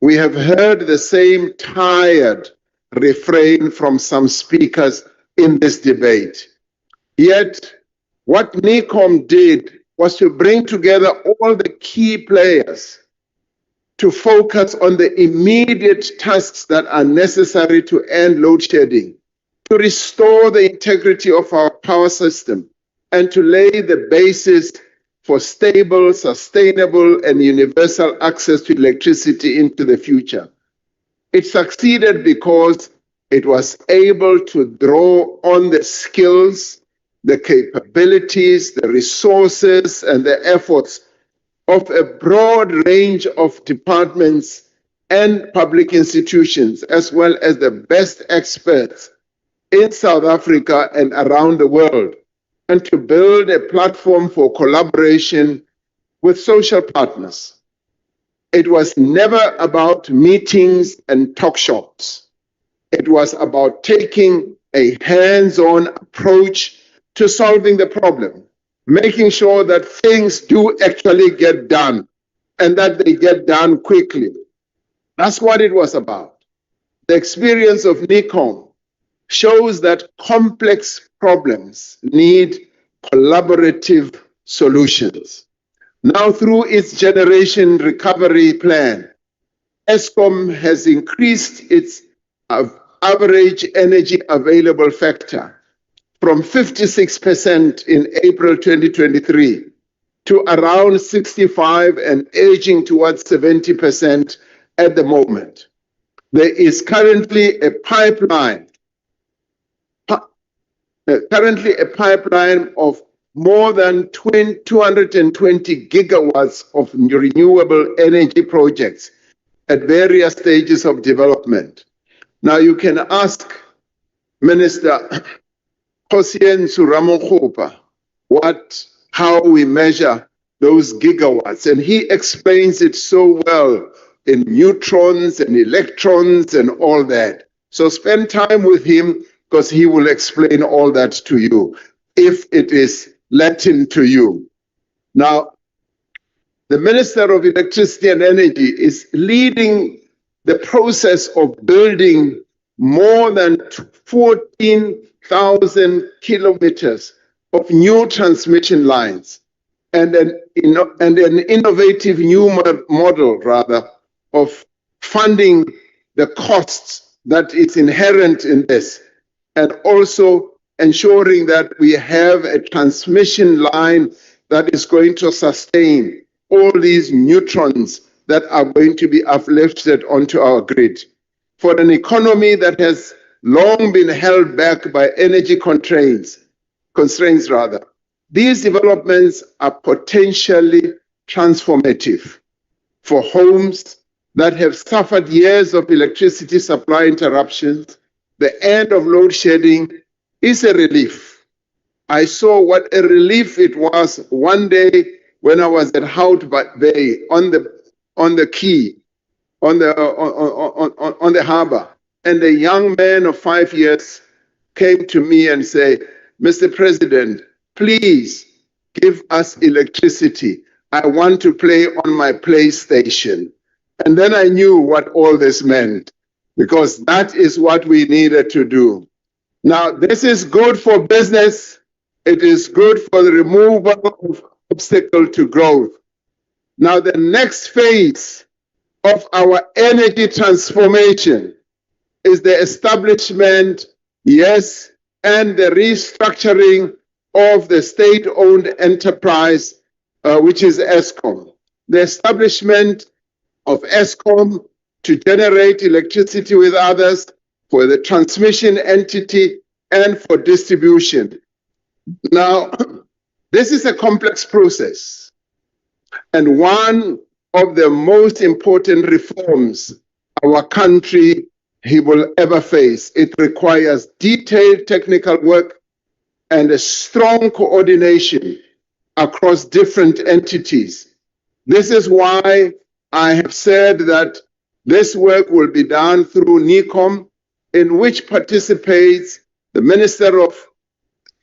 We have heard the same tired refrain from some speakers in this debate. Yet, what NECOM did was to bring together all the key players to focus on the immediate tasks that are necessary to end load shedding, to restore the integrity of our power system, and to lay the basis for stable, sustainable, and universal access to electricity into the future. It succeeded because it was able to draw on the skills, the capabilities, the resources, and the efforts of a broad range of departments and public institutions, as well as the best experts in South Africa and around the world, and to build a platform for collaboration with social partners. It was never about meetings and talk shops. It was about taking a hands-on approach to solving the problem, making sure that things do actually get done and that they get done quickly. That's what it was about. The experience of NECOM shows that complex problems need collaborative solutions. Now, through its generation recovery plan, Eskom has increased its average energy available factor from 56% in April 2023 to around 65 and edging towards 70% at the moment. There is currently a pipeline of more than 220 gigawatts of renewable energy projects at various stages of development. Now you can ask Minister Cyril Ramaphosa how we measure those gigawatts, and he explains it so well in neutrons and electrons and all that. So spend time with him because he will explain all that to you if it is Latin to you. Now, the Minister of Electricity and Energy is leading the process of building more than 14,000 kilometers of new transmission lines and an innovative new model, of funding the costs that is inherent in this, and also ensuring that we have a transmission line that is going to sustain all these neutrons that are going to be uplifted onto our grid. For an economy that has long been held back by energy constraints, these developments are potentially transformative. For homes that have suffered years of electricity supply interruptions, the end of load shedding is a relief. I saw what a relief it was one day when I was at Hout Bay on the quay, on the harbor, and a young man of 5 years came to me and said, "Mr. President, please give us electricity. I want to play on my PlayStation." And then I knew what all this meant, because that is what we needed to do. Now, this is good for business. It is good for the removal of obstacle to growth. Now, the next phase of our energy transformation is the establishment, and the restructuring of the state-owned enterprise, which is Eskom. The establishment of Eskom to generate electricity with others, for the transmission entity, and for distribution. Now, this is a complex process, and one of the most important reforms our country will ever face. It requires detailed technical work and a strong coordination across different entities. This is why I have said that this work will be done through NECOM, in which participates the Minister of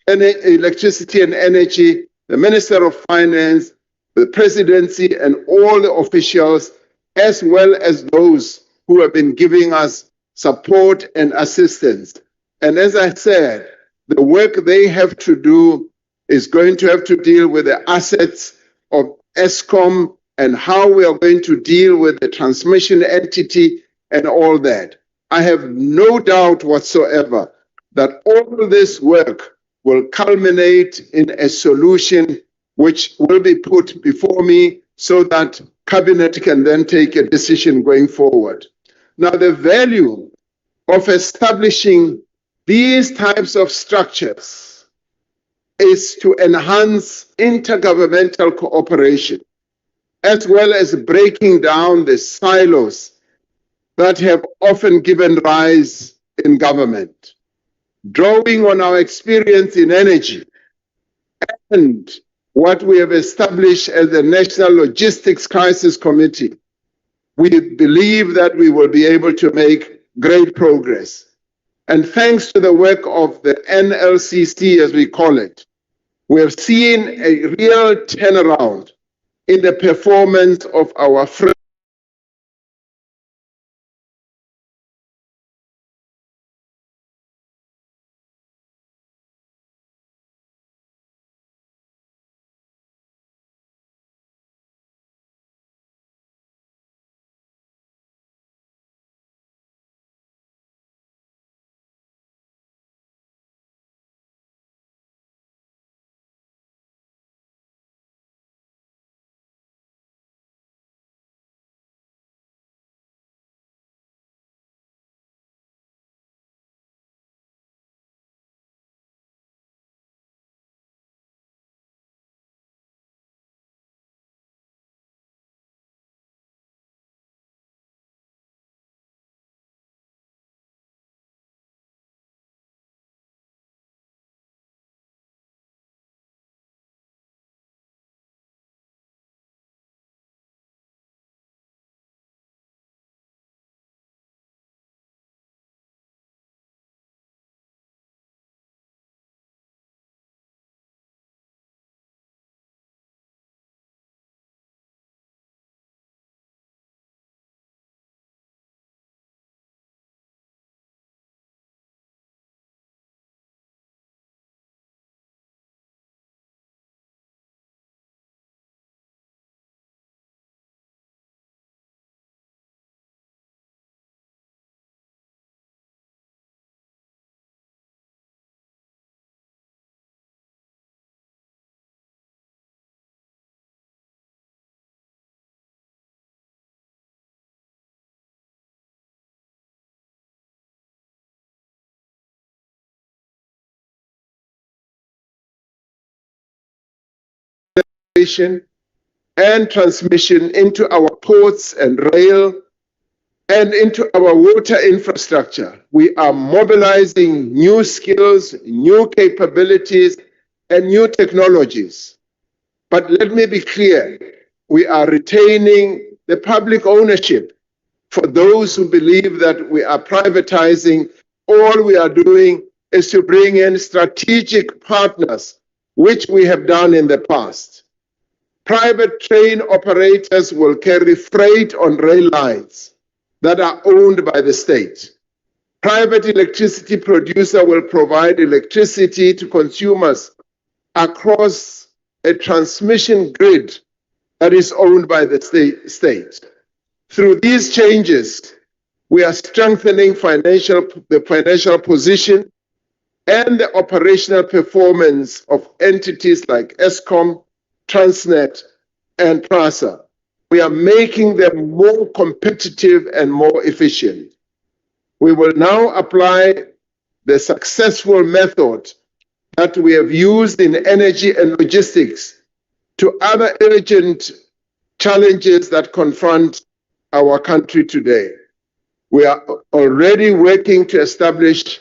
Electricity and Energy, the Minister of Finance, the Presidency, and all the officials, as well as those who have been giving us support and assistance. And as I said, the work they have to do is going to have to deal with the assets of Eskom and how we are going to deal with the transmission entity and all that. I have no doubt whatsoever that all this work will culminate in a solution which will be put before me so that Cabinet can then take a decision going forward. Now, the value of establishing these types of structures is to enhance intergovernmental cooperation, as well as breaking down the silos that have often given rise in government. Drawing on our experience in energy and what we have established as the National Logistics Crisis Committee, we believe that we will be able to make great progress. And thanks to the work of the NLCC, as we call it, we have seen a real turnaround in the performance of our transportation and transmission into our ports and rail and into our water infrastructure. We are mobilizing new skills, new capabilities, and new technologies. But let me be clear, we are retaining the public ownership for those who believe that we are privatizing. All we are doing is to bring in strategic partners, which we have done in the past. Private train operators will carry freight on rail lines that are owned by the state. Private electricity producer will provide electricity to consumers across a transmission grid that is owned by the state. Through these changes, we are strengthening the financial position and the operational performance of entities like Eskom, Transnet, and PRASA. We are making them more competitive and more efficient. We will now apply the successful method that we have used in energy and logistics to other urgent challenges that confront our country today. We are already working to establish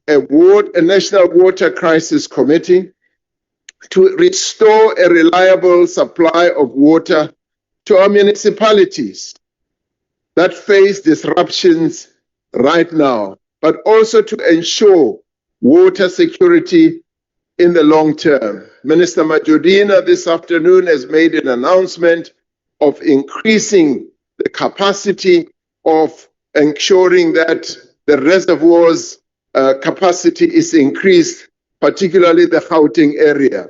a National Water Crisis Committee to restore a reliable supply of water to our municipalities that face disruptions right now, but also to ensure water security in the long term. Minister Majudina this afternoon has made an announcement of increasing the capacity of ensuring that the reservoirs capacity is increased, particularly the Gauteng area.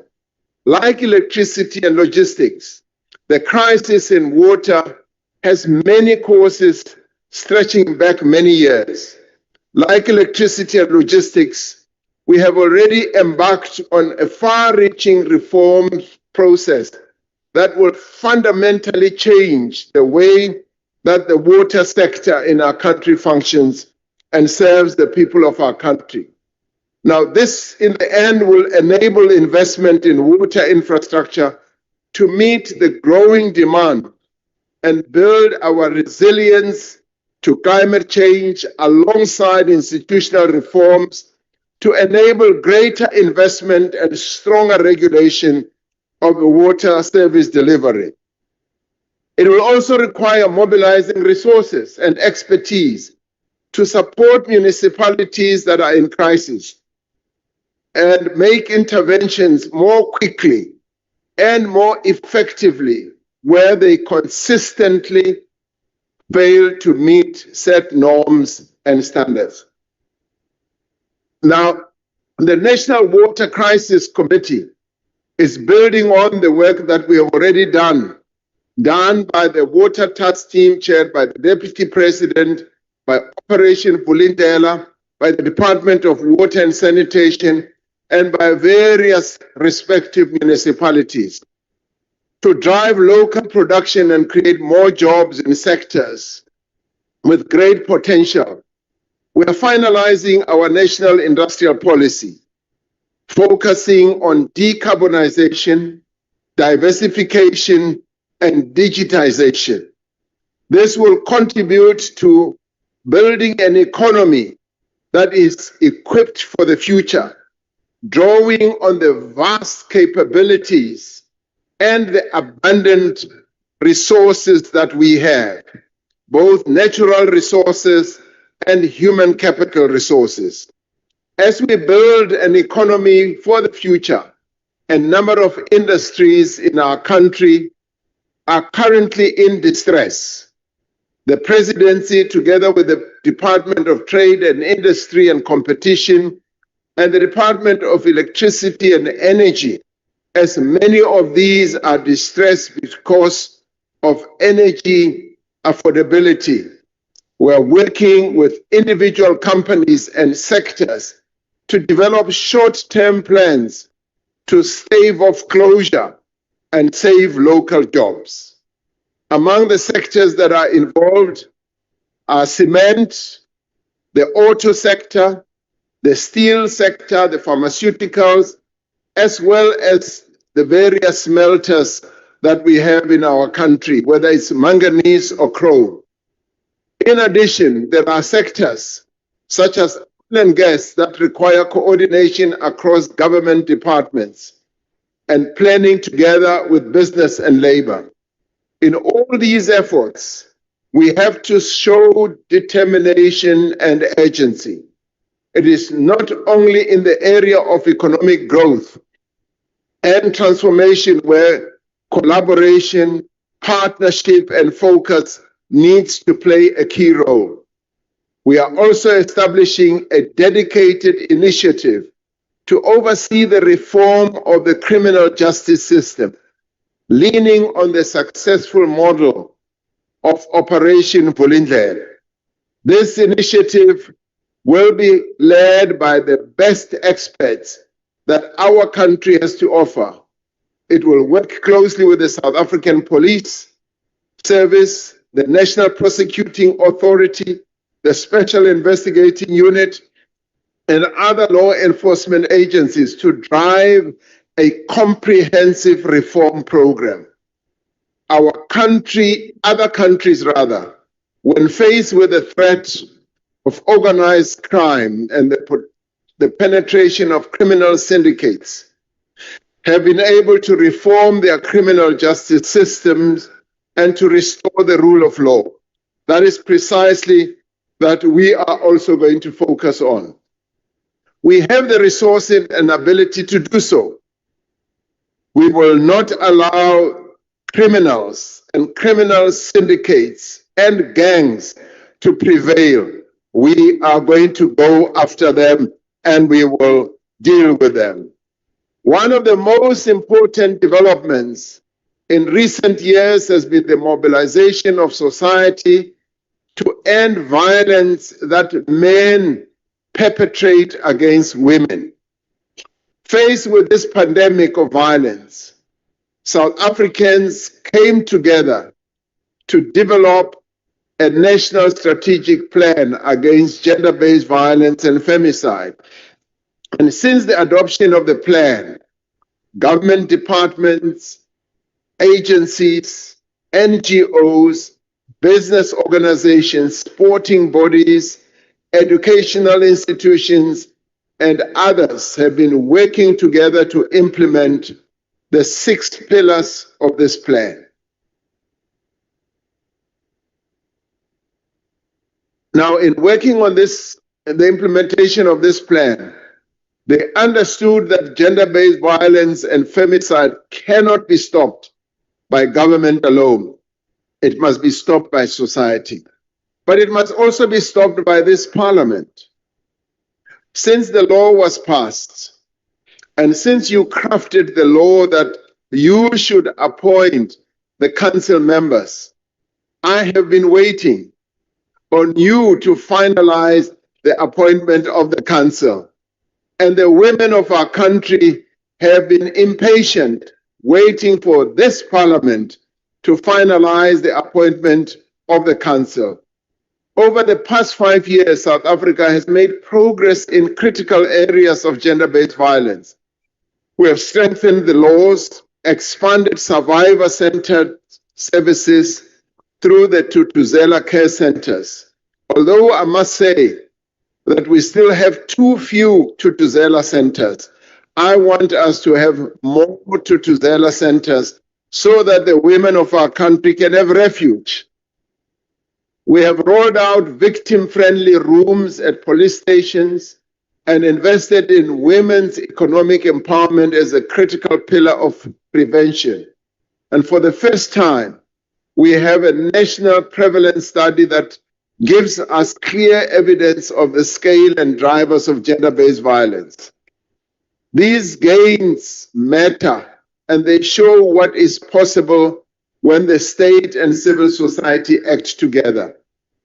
Like electricity and logistics, the crisis in water has many causes stretching back many years. Like electricity and logistics, we have already embarked on a far-reaching reform process that will fundamentally change the way that the water sector in our country functions and serves the people of our country. Now, this in the end will enable investment in water infrastructure to meet the growing demand and build our resilience to climate change alongside institutional reforms to enable greater investment and stronger regulation of the water service delivery. It will also require mobilizing resources and expertise to support municipalities that are in crisis and make interventions more quickly and more effectively where they consistently fail to meet set norms and standards. Now, the National Water Crisis Committee is building on the work that we have already done by the Water Task Team chaired by the Deputy President, by Operation Vulindlela, by the Department of Water and Sanitation, and by various respective municipalities to drive local production and create more jobs in sectors with great potential. We are finalizing our national industrial policy, focusing on decarbonization, diversification, and digitization. This will contribute to building an economy that is equipped for the future, drawing on the vast capabilities and the abundant resources that we have, both natural resources and human capital resources. As we build an economy for the future, a number of industries in our country are currently in distress. The presidency, together with the Department of Trade and Industry and Competition, and the Department of Electricity and Energy, as many of these are distressed because of energy affordability. We're working with individual companies and sectors to develop short-term plans to stave off closure and save local jobs. Among the sectors that are involved are cement, the auto sector, the steel sector, the pharmaceuticals, as well as the various smelters that we have in our country, whether it's manganese or chrome. In addition, there are sectors such as oil and gas that require coordination across government departments and planning together with business and labor. In all these efforts, we have to show determination and urgency. It is not only in the area of economic growth and transformation where collaboration, partnership, and focus needs to play a key role. We are also establishing a dedicated initiative to oversee the reform of the criminal justice system, leaning on the successful model of Operation Vulindlela. This initiative will be led by the best experts that our country has to offer. It will work closely with the South African Police Service, the National Prosecuting Authority, the Special Investigating Unit, and other law enforcement agencies to drive a comprehensive reform program. Other countries, when faced with the threat of organized crime and the penetration of criminal syndicates, have been able to reform their criminal justice systems and to restore the rule of law. That is precisely that we are also going to focus on. We have the resources and ability to do so. We will not allow criminals and criminal syndicates and gangs to prevail. We are going to go after them and we will deal with them. One of the most important developments in recent years has been the mobilization of society to end violence that men perpetrate against women. Faced with this pandemic of violence, South Africans came together to develop a national strategic plan against gender-based violence and femicide. And since the adoption of the plan, government departments, agencies, NGOs, business organizations, sporting bodies, educational institutions, and others have been working together to implement the 6 pillars of this plan. Now, in working on this, the implementation of this plan, they understood that gender-based violence and femicide cannot be stopped by government alone. It must be stopped by society. But it must also be stopped by this parliament. Since the law was passed, and since you crafted the law that you should appoint the council members, I have been waiting on you to finalize the appointment of the council. And the women of our country have been impatient, waiting for this parliament to finalize the appointment of the council. Over the past 5 years, South Africa has made progress in critical areas of gender-based violence. We have strengthened the laws, expanded survivor-centered services through the Tutuzela care centers. Although I must say that we still have too few Tutuzela centers, I want us to have more Tutuzela centers so that the women of our country can have refuge. We have rolled out victim-friendly rooms at police stations and invested in women's economic empowerment as a critical pillar of prevention. And for the first time, we have a national prevalence study that gives us clear evidence of the scale and drivers of gender-based violence. These gains matter, and they show what is possible when the state and civil society act together.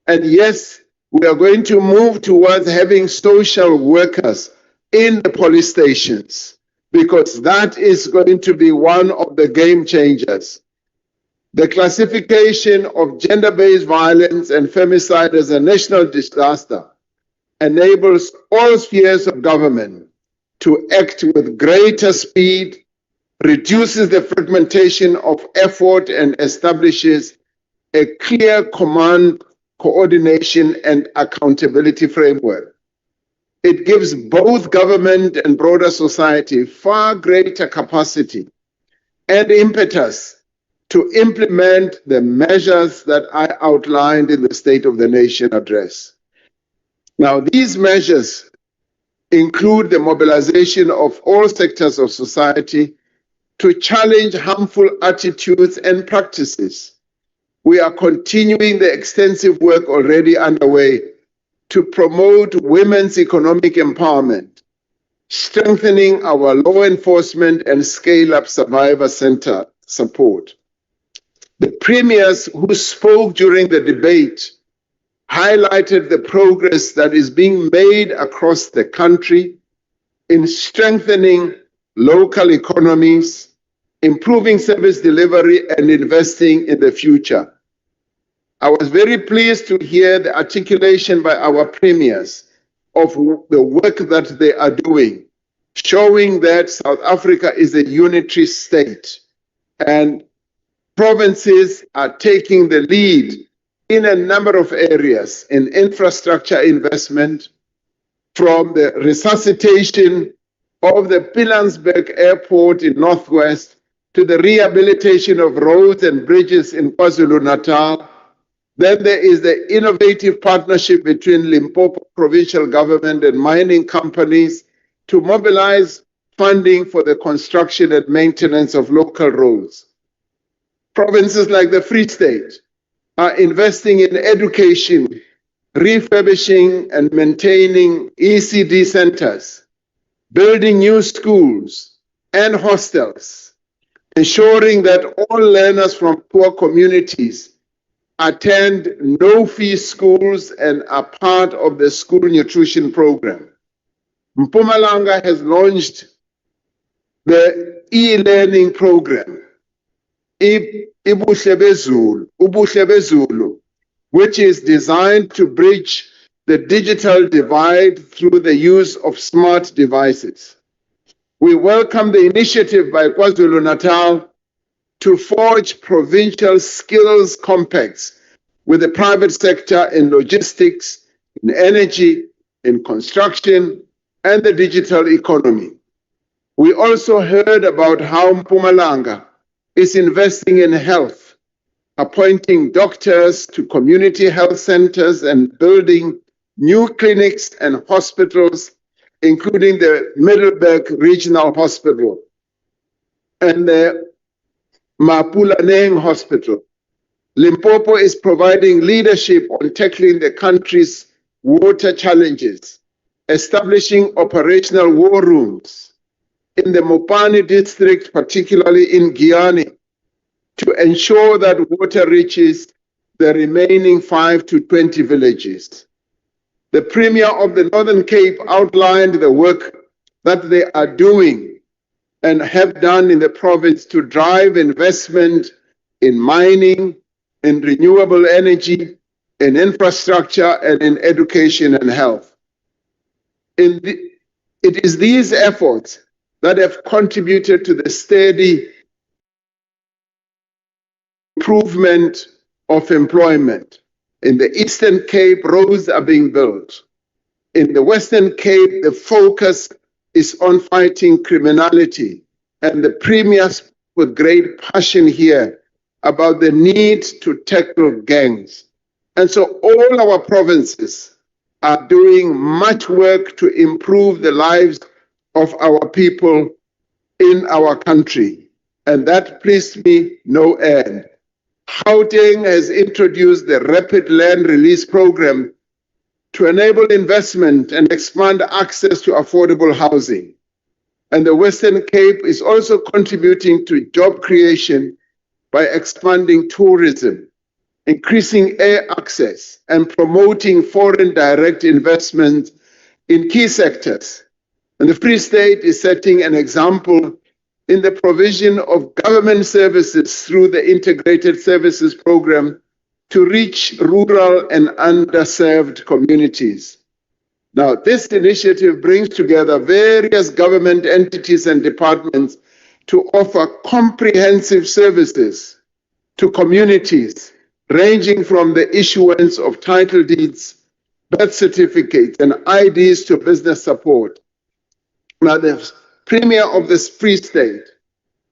And yes, we are going to move towards having social workers in the police stations, because that is going to be one of the game changers. The classification of gender-based violence and femicide as a national disaster enables all spheres of government to act with greater speed reduces the fragmentation of effort and establishes a clear command, coordination, and accountability framework. It gives both government and broader society far greater capacity and impetus to implement the measures that I outlined in the State of the Nation address. Now, these measures include the mobilization of all sectors of society to challenge harmful attitudes and practices. We are continuing the extensive work already underway to promote women's economic empowerment, strengthening our law enforcement and scale-up survivor center support. The premiers who spoke during the debate highlighted the progress that is being made across the country in strengthening local economies, improving service delivery, and investing in the future. I was very pleased to hear the articulation by our premiers of the work that they are doing, showing that South Africa is a unitary state and provinces are taking the lead in a number of areas in infrastructure investment, from the resuscitation of the Pilanesberg Airport in Northwest to the rehabilitation of roads and bridges in KwaZulu-Natal. Then there is the innovative partnership between Limpopo provincial government and mining companies to mobilize funding for the construction and maintenance of local roads. Provinces like the Free State are investing in education, refurbishing and maintaining ECD centers, building new schools and hostels, ensuring that all learners from poor communities attend no-fee schools and are part of the school nutrition program. Mpumalanga has launched the e-learning program, Ubuhle Bezulu, which is designed to bridge the digital divide through the use of smart devices. We welcome the initiative by KwaZulu-Natal to forge provincial skills compacts with the private sector in logistics, in energy, in construction, and the digital economy. We also heard about how Mpumalanga is investing in health, appointing doctors to community health centers and building new clinics and hospitals, including the Middelburg Regional Hospital and the Mapulaneng Hospital. Limpopo is providing leadership on tackling the country's water challenges, establishing operational war rooms in the Mopani district, particularly in Guyane, to ensure that water reaches the remaining 5 to 20 villages. The Premier of the Northern Cape outlined the work that they are doing and have done in the province to drive investment in mining, in renewable energy, in infrastructure, and in education and health. It is these efforts that have contributed to the steady improvement of employment. In the Eastern Cape, roads are being built. In the Western Cape, the focus is on fighting criminality, and the Premier spoke with great passion here about the need to tackle gangs. And so all our provinces are doing much work to improve the lives of our people in our country, and that pleased me no end. Gauteng has introduced the Rapid Land Release Program to enable investment and expand access to affordable housing. And the Western Cape is also contributing to job creation by expanding tourism, increasing air access, and promoting foreign direct investment in key sectors. And the Free State is setting an example in the provision of government services through the Integrated Services Program to reach rural and underserved communities. Now, this initiative brings together various government entities and departments to offer comprehensive services to communities, ranging from the issuance of title deeds, birth certificates, and IDs to business support. Now, the Premier of the Free State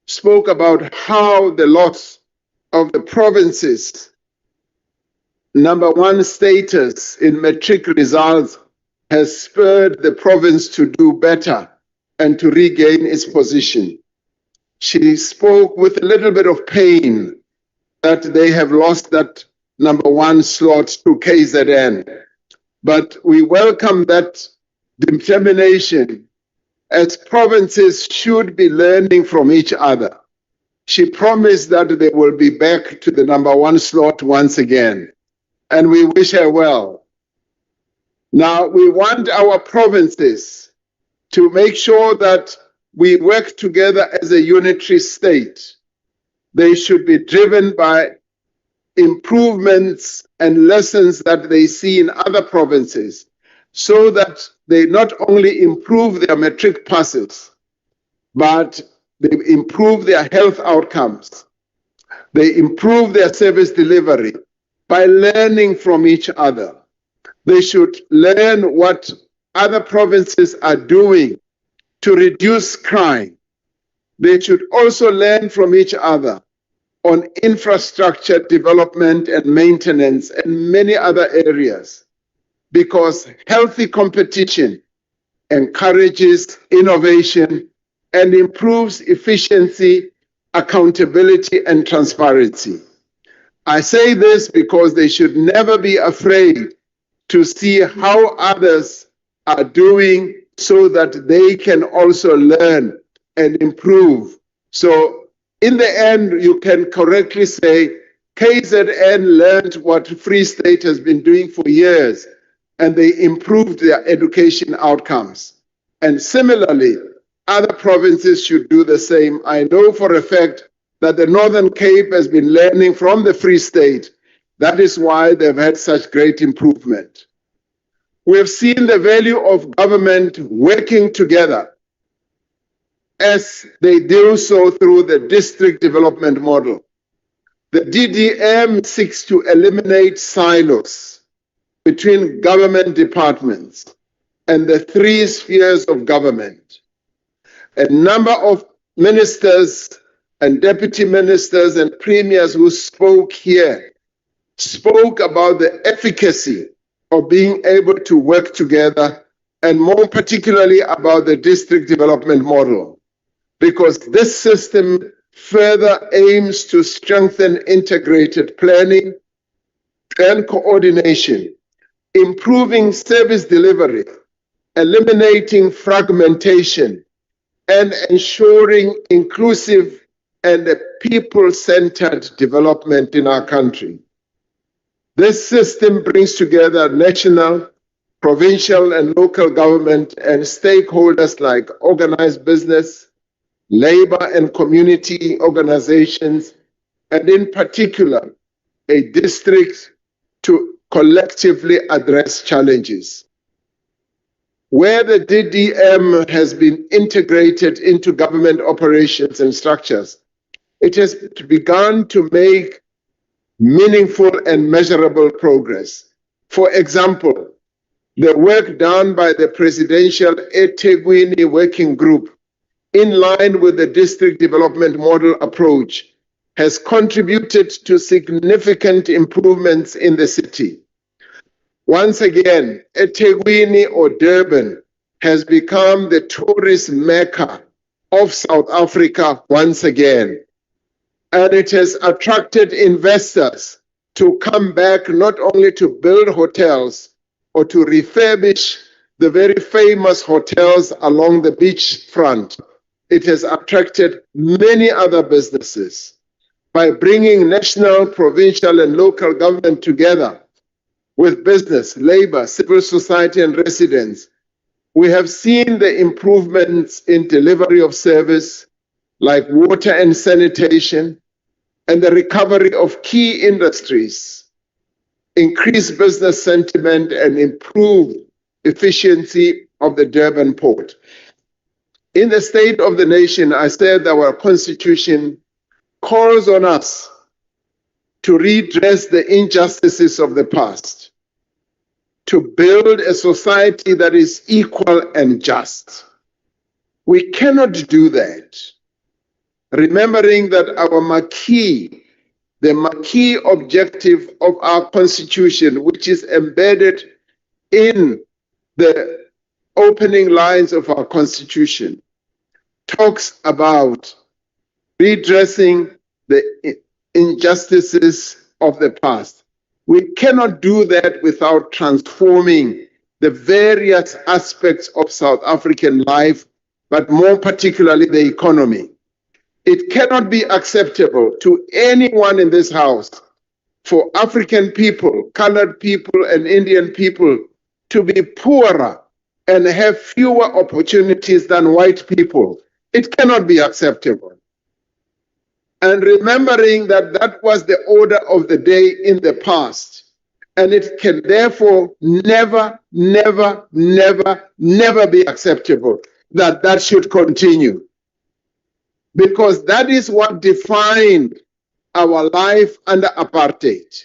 spoke about how the loss of the province's #1 status in matric results has spurred the province to do better and to regain its position. She spoke with a little bit of pain that they have lost that #1 slot to KZN. But we welcome that determination, as provinces should be learning from each other. She promised that they will be back to the #1 slot once again, and we wish her well. Now, we want our provinces to make sure that we work together as a unitary state. They should be driven by improvements and lessons that they see in other provinces, so that they not only improve their matric passes, but they improve their health outcomes. They improve their service delivery by learning from each other. They should learn what other provinces are doing to reduce crime. They should also learn from each other on infrastructure development and maintenance and many other areas, because healthy competition encourages innovation and improves efficiency, accountability, and transparency. I say this because they should never be afraid to see how others are doing, so that they can also learn and improve. So in the end, you can correctly say KZN learned what Free State has been doing for years, and they improved their education outcomes. And similarly, other provinces should do the same. I know for a fact that the Northern Cape has been learning from the Free State. That is why they've had such great improvement. We have seen the value of government working together, as they do so through the district development model. The DDM seeks to eliminate silos between government departments and the 3 spheres of government. A number of ministers and deputy ministers and premiers who spoke here spoke about the efficacy of being able to work together, and more particularly about the district development model, because this system further aims to strengthen integrated planning and coordination, improving service delivery, eliminating fragmentation, and ensuring inclusive and people-centered development in our country. This system brings together national, provincial, and local government and stakeholders like organized business, labor and community organizations, and in particular, a district to collectively address challenges. Where the DDM has been integrated into government operations and structures, it has begun to make meaningful and measurable progress. For example, the work done by the Presidential eThekwini Working Group, in line with the district development model approach, has contributed to significant improvements in the city. Once again, eThekwini or Durban has become the tourist mecca of South Africa once again. And it has attracted investors to come back not only to build hotels or to refurbish the very famous hotels along the beach front. It has attracted many other businesses. By bringing national, provincial, and local government together with business, labor, civil society, and residents, we have seen the improvements in delivery of service like water and sanitation, and the recovery of key industries, increased business sentiment, and improved efficiency of the Durban port. In the State of the Nation, I said our Constitution calls on us to redress the injustices of the past, to build a society that is equal and just. We cannot do that, remembering that the marquee objective of our Constitution, which is embedded in the opening lines of our Constitution, talks about redressing the injustices of the past. We cannot do that without transforming the various aspects of South African life, but more particularly the economy. It cannot be acceptable to anyone in this house for African people, colored people, and Indian people to be poorer and have fewer opportunities than white people. It cannot be acceptable. And remembering that that was the order of the day in the past, and it can therefore never, never, never, never be acceptable that that should continue. Because that is what defined our life under apartheid,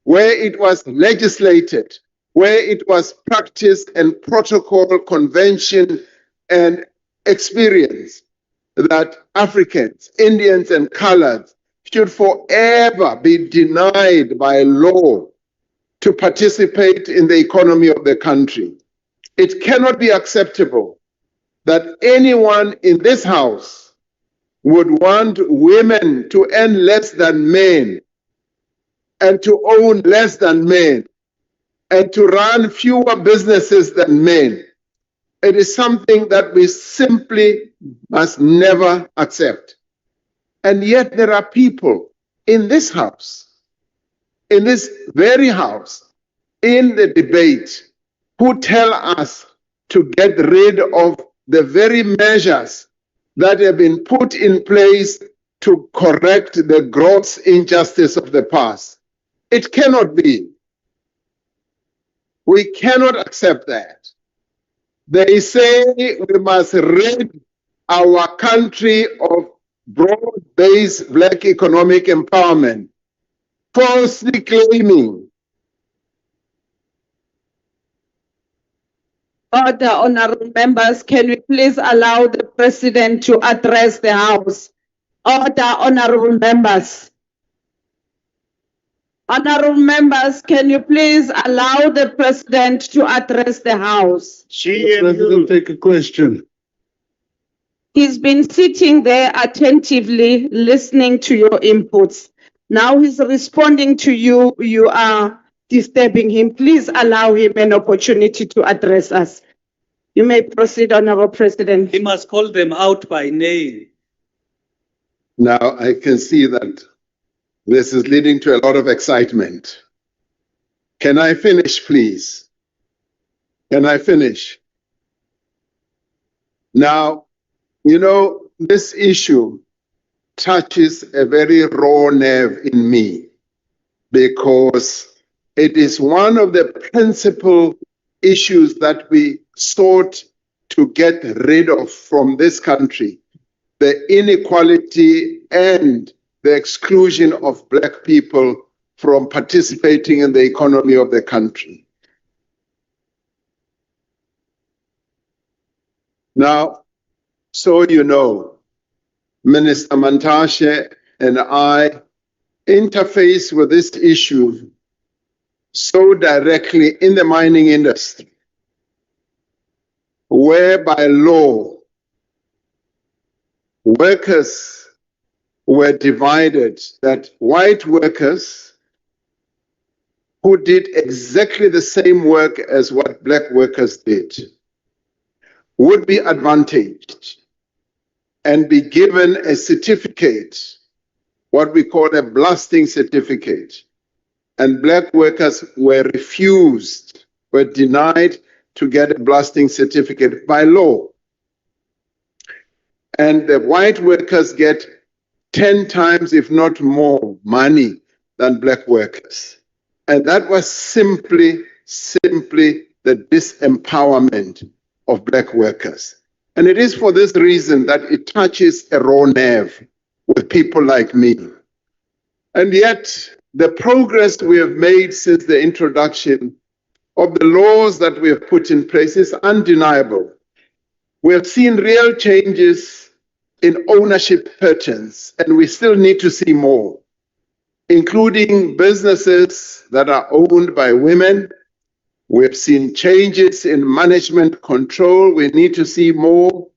where it was legislated, where it was practiced and protocol, convention, and experience that Africans, Indians, and coloreds should forever be denied by law to participate in the economy of the country. It cannot be acceptable that anyone in this house would want women to earn less than men and to own less than men and to run fewer businesses than men. It is something that we simply must never accept. And yet there are people in this house, in this very house, in the debate, who tell us to get rid of the very measures that have been put in place to correct the gross injustice of the past. It cannot be. We cannot accept that. They say we must rid our country of broad-based black economic empowerment, falsely claiming. Order, honorable members, can we please allow the president to address the House? Order, honorable members. Honorable members, can you please allow the president to address the House? President, take a question. He's been sitting there attentively listening to your inputs. Now he's responding to you. You are disturbing him. Please allow him an opportunity to address us. You may proceed, Honorable President. He must call them out by name. Now I can see that this is leading to a lot of excitement. Can I finish, please? Can I finish? Now, you know, this issue touches a very raw nerve in me because it is one of the principal issues that we sought to get rid of from this country, the inequality and the exclusion of black people from participating in the economy of the country. Now, so you know, Minister Mantashe and I interface with this issue so directly in the mining industry, where by law, workers were divided, that white workers who did exactly the same work as what black workers did would be advantaged and be given a certificate, what we call a blasting certificate. And black workers were refused, were denied to get a blasting certificate by law. And the white workers get 10 times, if not more, money than black workers. And that was simply the disempowerment of black workers. And it is for this reason that it touches a raw nerve with people like me. And yet, the progress we have made since the introduction of the laws that we have put in place is undeniable. We have seen real changes in ownership patterns, and we still need to see more, including businesses that are owned by women. We've seen changes in management control. We need to see more.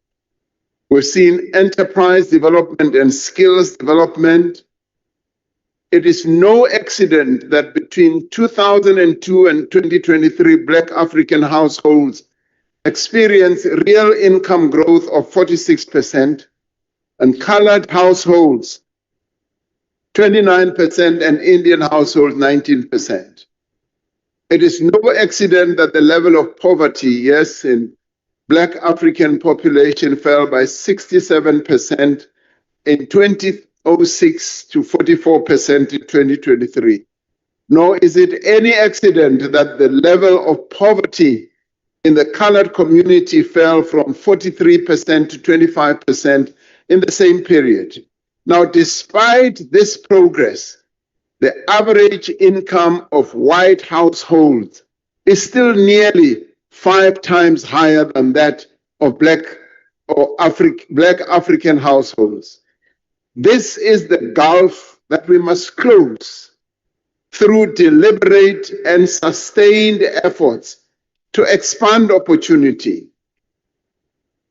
We've seen enterprise development and skills development. It is no accident that between 2002 and 2023, Black African households experienced real income growth of 46%, and colored households 29%, and Indian households 19%. It is no accident that the level of poverty, yes, in Black African population fell by 67% in 2006 to 44% in 2023. Nor is it any accident that the level of poverty in the colored community fell from 43% to 25% in the same period. Now, despite this progress, the average income of white households is still nearly 5 times higher than that of Black African households. This is the gulf that we must close through deliberate and sustained efforts to expand opportunity.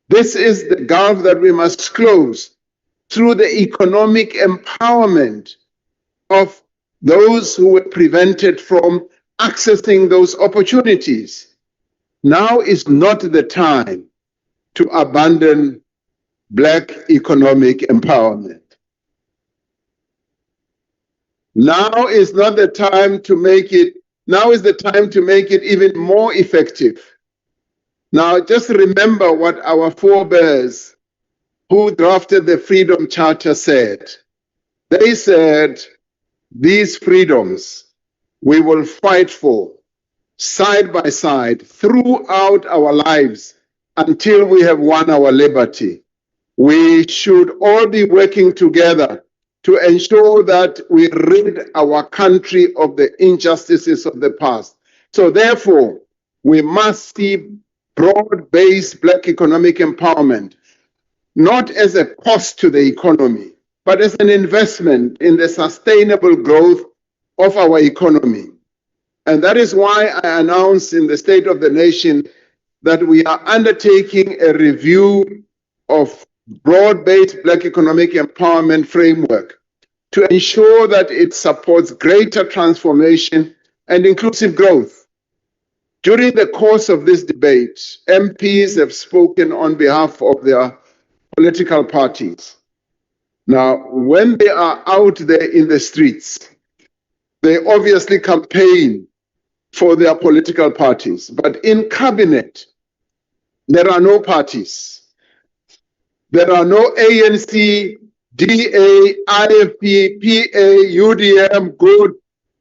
This is the gulf that we must close through the economic empowerment of those who were prevented from accessing those opportunities. Now is not the time to abandon Black economic empowerment. Now is not the time to make it, now is the time to make it even more effective. Now, just remember what our forebears who drafted the Freedom Charter said. They said, these freedoms we will fight for side by side throughout our lives until we have won our liberty. We should all be working together to ensure that we rid our country of the injustices of the past. So therefore, we must see broad-based Black economic empowerment, not as a cost to the economy, but as an investment in the sustainable growth of our economy. And that is why I announced in the State of the Nation that we are undertaking a review of broad-based Black economic empowerment framework to ensure that it supports greater transformation and inclusive growth. During the course of this debate, MPs have spoken on behalf of their political parties. Now, when they are out there in the streets, they obviously campaign for their political parties. But in cabinet, there are no parties. There are no ANC, DA, IFP, PA, UDM, GOOD,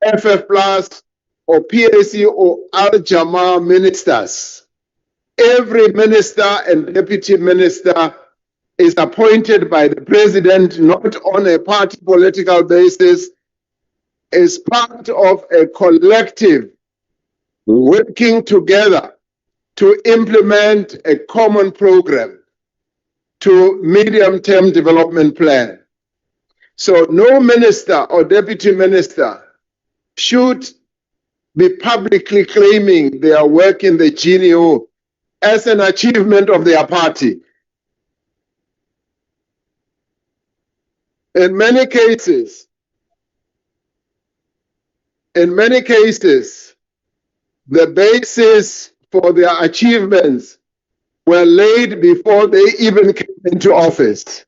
FF+, or PAC or Al-Jamaa ministers. Every minister and deputy minister is appointed by the president, not on a party political basis, is part of a collective working together to implement a common program to medium-term development plan. So no minister or deputy minister should be publicly claiming their work in the GNU as an achievement of their party. In many cases, the basis for their achievements were laid before they even came into office.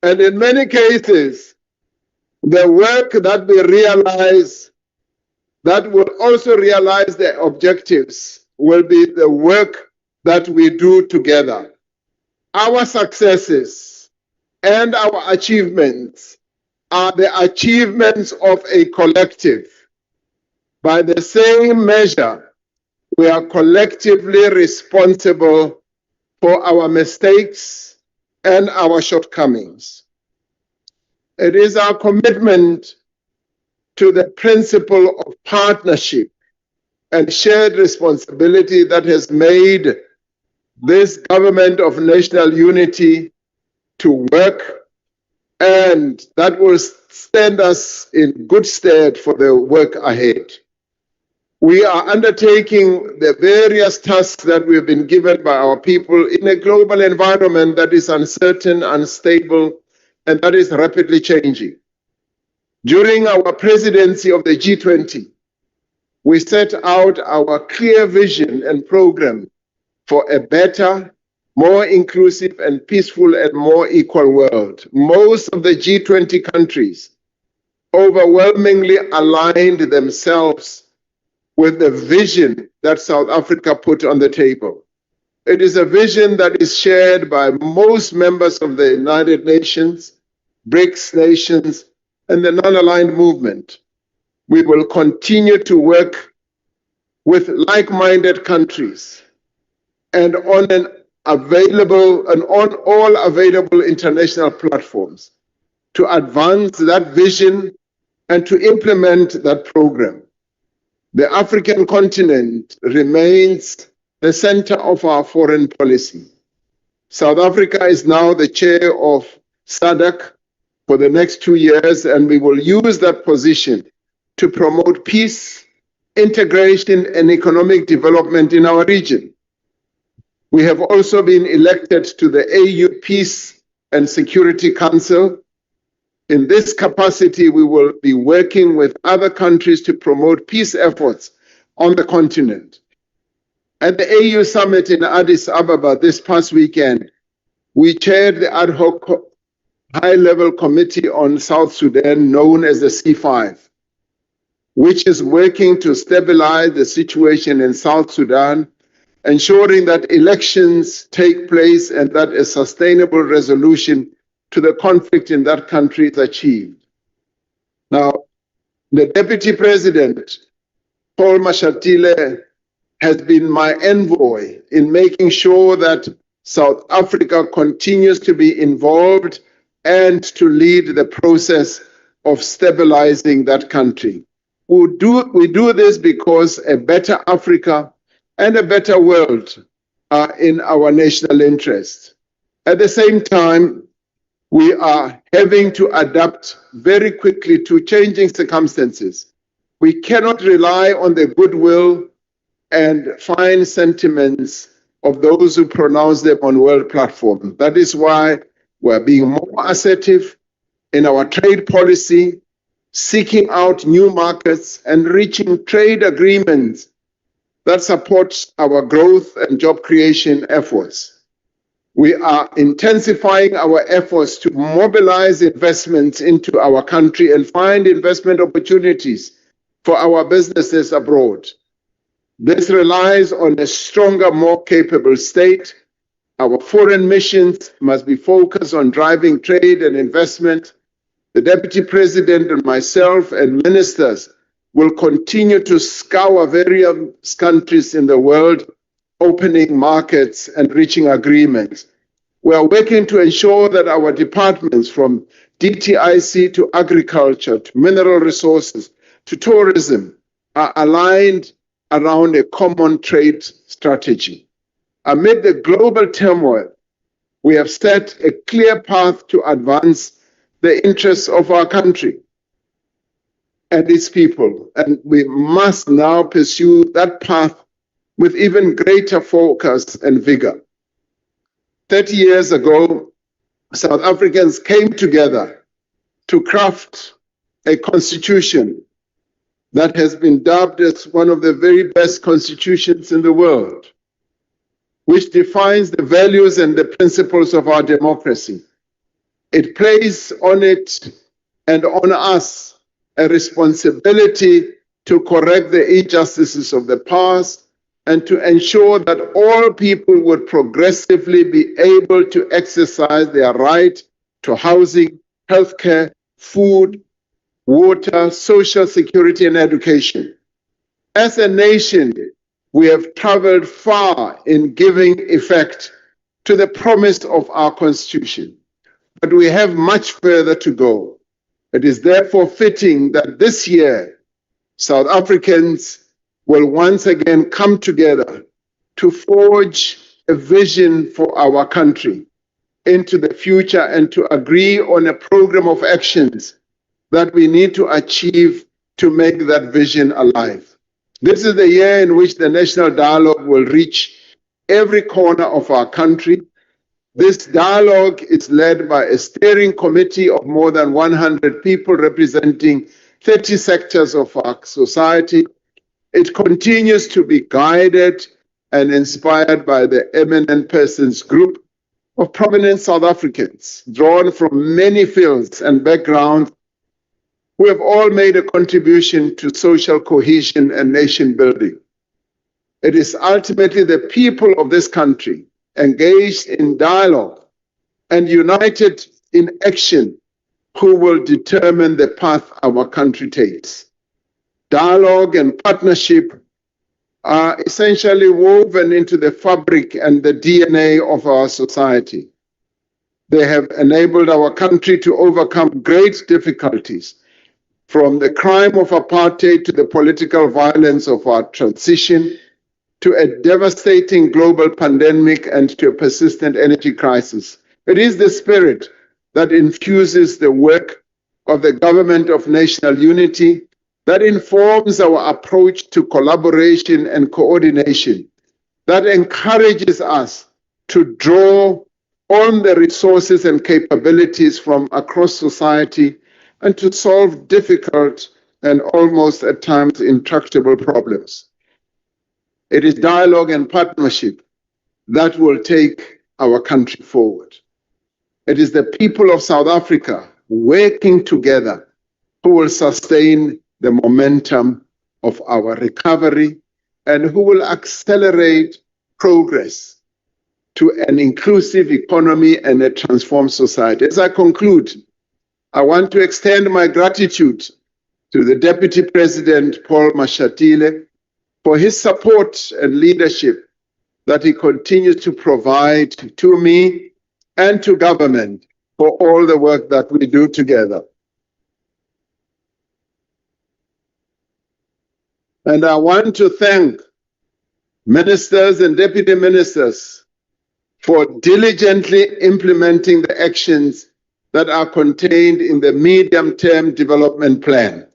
And in many cases, the work that we realize that will also realize the objectives will be the work that we do together. Our successes and our achievements are the achievements of a collective. By the same measure, we are collectively responsible for our mistakes and our shortcomings. It is our commitment to the principle of partnership and shared responsibility that has made this government of national unity to work, and that will stand us in good stead for the work ahead. We are undertaking the various tasks that we have been given by our people in a global environment that is uncertain, unstable, and that is rapidly changing. During our presidency of the G20, we set out our clear vision and program for a better, more inclusive and peaceful and more equal world. Most of the G20 countries overwhelmingly aligned themselves with the vision that South Africa put on the table. It is a vision that is shared by most members of the United Nations, BRICS nations, and the non-aligned movement. We will continue to work with like-minded countries and on all available international platforms to advance that vision and to implement that program. The African continent remains the center of our foreign policy. South Africa is now the chair of SADC for the next 2 years, and we will use that position to promote peace, integration, and economic development in our region. We have also been elected to the AU Peace and Security Council. In this capacity, we will be working with other countries to promote peace efforts on the continent. At the AU Summit in Addis Ababa this past weekend, we chaired the ad hoc high-level committee on South Sudan, known as the C5, which is working to stabilize the situation in South Sudan, ensuring that elections take place and that a sustainable resolution to the conflict in that country is achieved. Now, the Deputy President, Paul Mashatile, has been my envoy in making sure that South Africa continues to be involved and to lead the process of stabilizing that country. We do this because a better Africa and a better world are in our national interest. At the same time, we are having to adapt very quickly to changing circumstances. We cannot rely on the goodwill and fine sentiments of those who pronounce them on world platforms. That is why we're being more assertive in our trade policy, seeking out new markets and reaching trade agreements that support our growth and job creation efforts. We are intensifying our efforts to mobilize investments into our country and find investment opportunities for our businesses abroad. This relies on a stronger, more capable state. Our foreign missions must be focused on driving trade and investment. The Deputy President and myself and ministers will continue to scour various countries in the world, opening markets and reaching agreements. We are working to ensure that our departments, from DTIC to agriculture, to mineral resources, to tourism, are aligned around a common trade strategy. Amid the global turmoil, we have set a clear path to advance the interests of our country and its people, and we must now pursue that path with even greater focus and vigor. 30 years ago, South Africans came together to craft a constitution that has been dubbed as one of the very best constitutions in the world, which defines the values and the principles of our democracy. It places on it and on us a responsibility to correct the injustices of the past and to ensure that all people would progressively be able to exercise their right to housing, healthcare, food, water, social security, and education. As a nation, we have traveled far in giving effect to the promise of our Constitution. But we have much further to go. It is therefore fitting that this year, South Africans will once again come together to forge a vision for our country into the future and to agree on a program of actions that we need to achieve to make that vision alive. This is the year in which the national dialogue will reach every corner of our country. This dialogue is led by a steering committee of more than 100 people representing 30 sectors of our society. It continues to be guided and inspired by the Eminent Persons Group of prominent South Africans, drawn from many fields and backgrounds, who have all made a contribution to social cohesion and nation building. It is ultimately the people of this country engaged in dialogue and united in action who will determine the path our country takes. Dialogue and partnership are essentially woven into the fabric and the DNA of our society. They have enabled our country to overcome great difficulties, from the crime of apartheid to the political violence of our transition, to a devastating global pandemic and to a persistent energy crisis. It is the spirit that infuses the work of the Government of National Unity, that informs our approach to collaboration and coordination, that encourages us to draw on the resources and capabilities from across society and to solve difficult and almost at times intractable problems. It is dialogue and partnership that will take our country forward. It is the people of South Africa working together who will sustain the momentum of our recovery and who will accelerate progress to an inclusive economy and a transformed society. As I conclude, I want to extend my gratitude to the Deputy President, Paul Mashatile, for his support and leadership that he continues to provide to me and to government for all the work that we do together. And I want to thank ministers and deputy ministers for diligently implementing the actions that are contained in the medium-term development plan.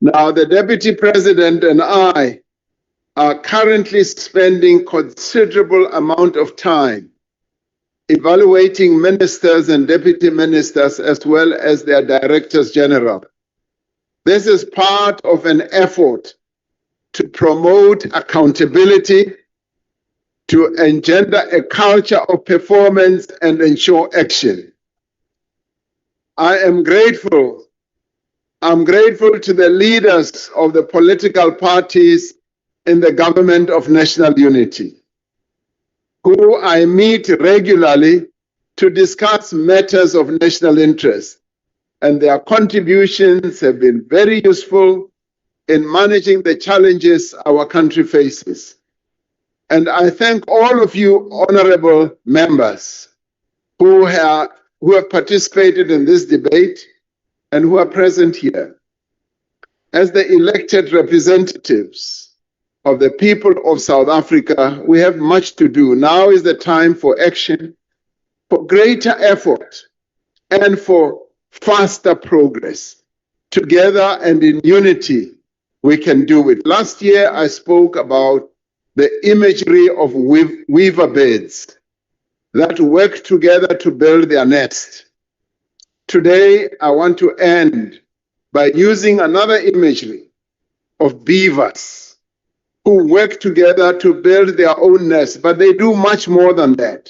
Now, the Deputy President and I are currently spending considerable amount of time evaluating ministers and deputy ministers as well as their directors general. This is part of an effort to promote accountability, to engender a culture of performance and ensure action. I am grateful. I'm grateful to the leaders of the political parties in the Government of National Unity, who I meet regularly to discuss matters of national interest, and their contributions have been very useful in managing the challenges our country faces. And I thank all of you honorable members who have participated in this debate and who are present here. As the elected representatives of the people of South Africa, we have much to do. Now is the time for action, for greater effort, and for faster progress. Together and in unity, we can do it. Last year, I spoke about the imagery of weaver birds that work together to build their nest. Today, I want to end by using another imagery of beavers who work together to build their own nest, but they do much more than that.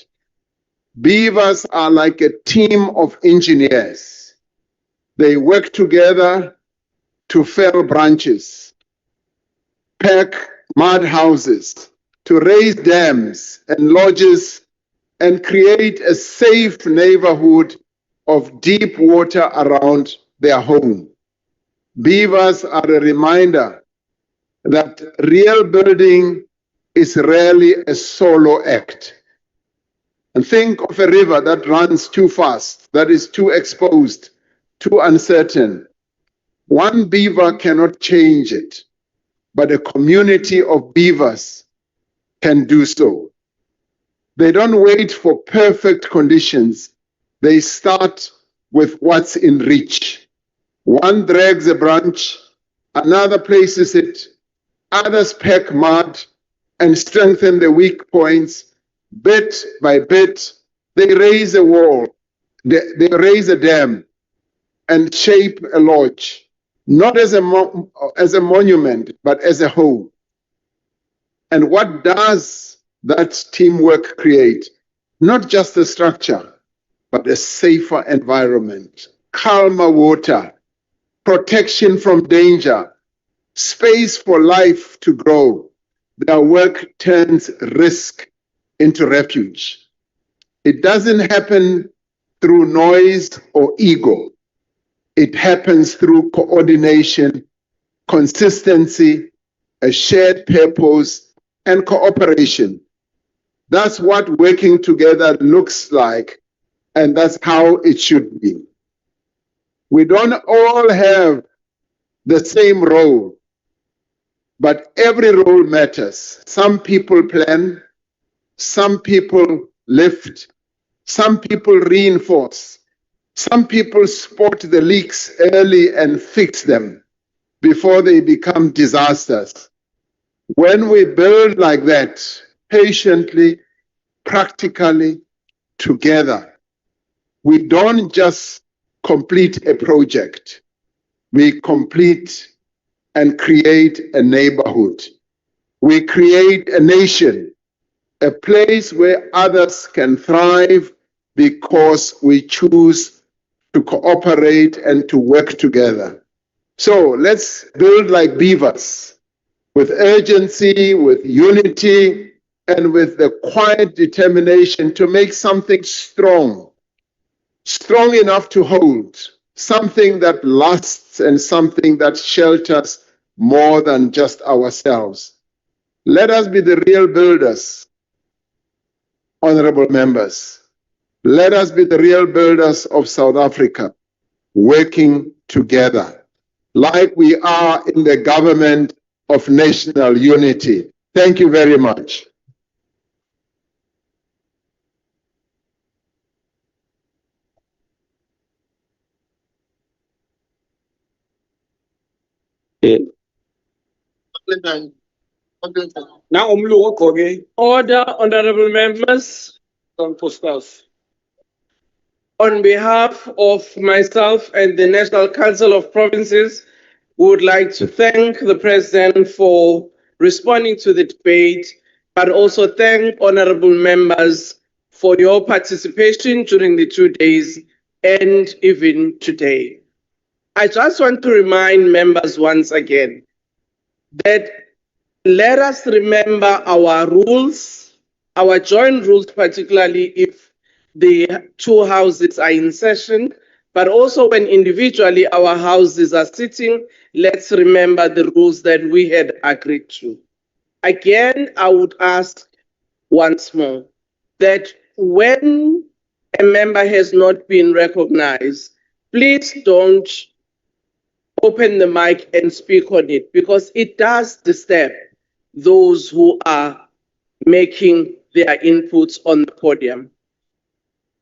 Beavers are like a team of engineers. They work together to fell branches, pack mud houses, to raise dams and lodges, and create a safe neighborhood of deep water around their home. Beavers are a reminder that real building is rarely a solo act. And think of a river that runs too fast, that is too exposed, too uncertain. One beaver cannot change it, but a community of beavers can do so. They don't wait for perfect conditions. They start with what's in reach. One drags a branch, another places it, others pack mud and strengthen the weak points. Bit by bit, they raise a wall, they raise a dam and shape a lodge, not as a monument, but as a home. And what does that teamwork create? Not just a structure, but a safer environment, calmer water, protection from danger, space for life to grow. Their work turns risk into refuge. It doesn't happen through noise or ego. It happens through coordination, consistency, a shared purpose, and cooperation. That's what working together looks like, and that's how it should be. We don't all have the same role, but every role matters. Some people plan, some people lift, some people reinforce, some people spot the leaks early and fix them before they become disasters. When we build like that, patiently, practically, together, we don't just complete a project, we complete and create a neighborhood. We create a nation, a place where others can thrive because we choose to cooperate and to work together. So let's build like beavers, with urgency, with unity, and with the quiet determination to make something strong, strong enough to hold, something that lasts and something that shelters more than just ourselves. Let us be the real builders, honorable members. Let us be the real builders of South Africa, working together, like we are in the government of national unity. Thank you very much. Order, honorable members. On behalf of myself and the National Council of Provinces, we would like to thank the President for responding to the debate, but also thank honorable members for your participation during the 2 days and even today. I just want to remind members once again that let us remember our rules, our joint rules, particularly if the two houses are in session, but also when individually our houses are sitting, let's remember the rules that we had agreed to. Again, I would ask once more that when a member has not been recognized, please don't open the mic and speak on it, because it does disturb those who are making their inputs on the podium.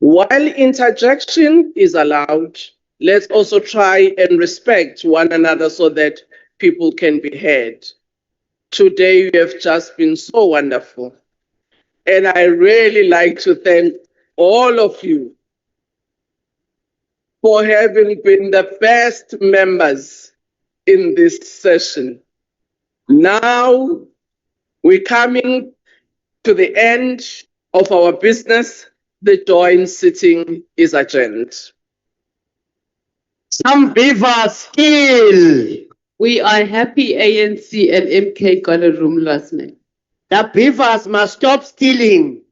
While interjection is allowed, let's also try and respect one another so that people can be heard. Today, you have just been so wonderful. And I really like to thank all of you for having been the best members in this session. Now, we're coming to the end of our business. The joint sitting is adjourned. Some beavers kill. We are happy ANC and MK got a room last night. The beavers must stop stealing.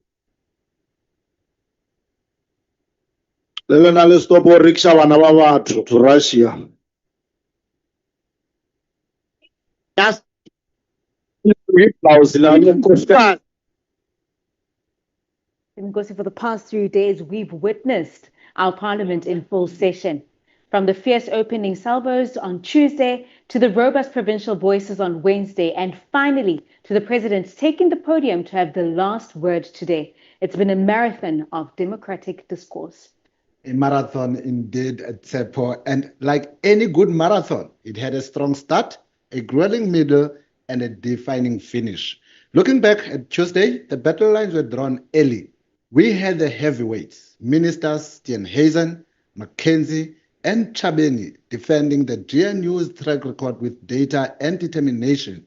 Let's stop or rickshaw to Russia. Just Because for the past 3 days, we've witnessed our parliament in full session. From the fierce opening salvos on Tuesday to the robust provincial voices on Wednesday, and finally to the president taking the podium to have the last word today. It's been a marathon of democratic discourse. A marathon indeed, Tsepo. And like any good marathon, it had a strong start, a grueling middle, and a defining finish. Looking back at Tuesday, the battle lines were drawn early. We had the heavyweights, Ministers Steenhuisen, Mackenzie, and Chabeni defending the GNU's track record with data and determination.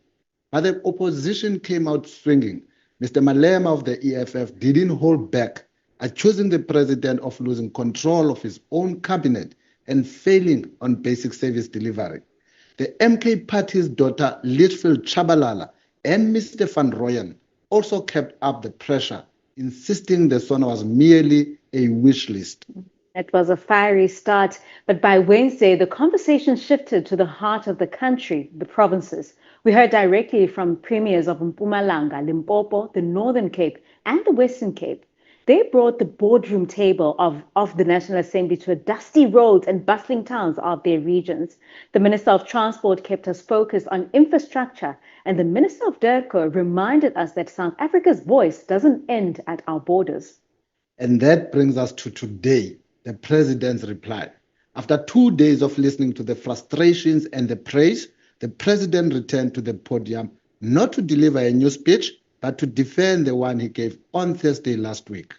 But the opposition came out swinging. Mr. Malema of the EFF didn't hold back, accusing the president of losing control of his own cabinet and failing on basic service delivery. The MK party's daughter, Litchfield Chabalala, and Mr. Van Rooyen also kept up the pressure, insisting the SONA was merely a wish list. It was a fiery start, but by Wednesday, the conversation shifted to the heart of the country, the provinces. We heard directly from premiers of Mpumalanga, Limpopo, the Northern Cape, and the Western Cape. They brought the boardroom table of the National Assembly to a dusty roads and bustling towns of their regions. The Minister of Transport kept us focused on infrastructure, and the Minister of DIRCO reminded us that South Africa's voice doesn't end at our borders. And that brings us to today, the president's reply. After 2 days of listening to the frustrations and the praise, the president returned to the podium not to deliver a new speech, but to defend the one he gave on Thursday last week.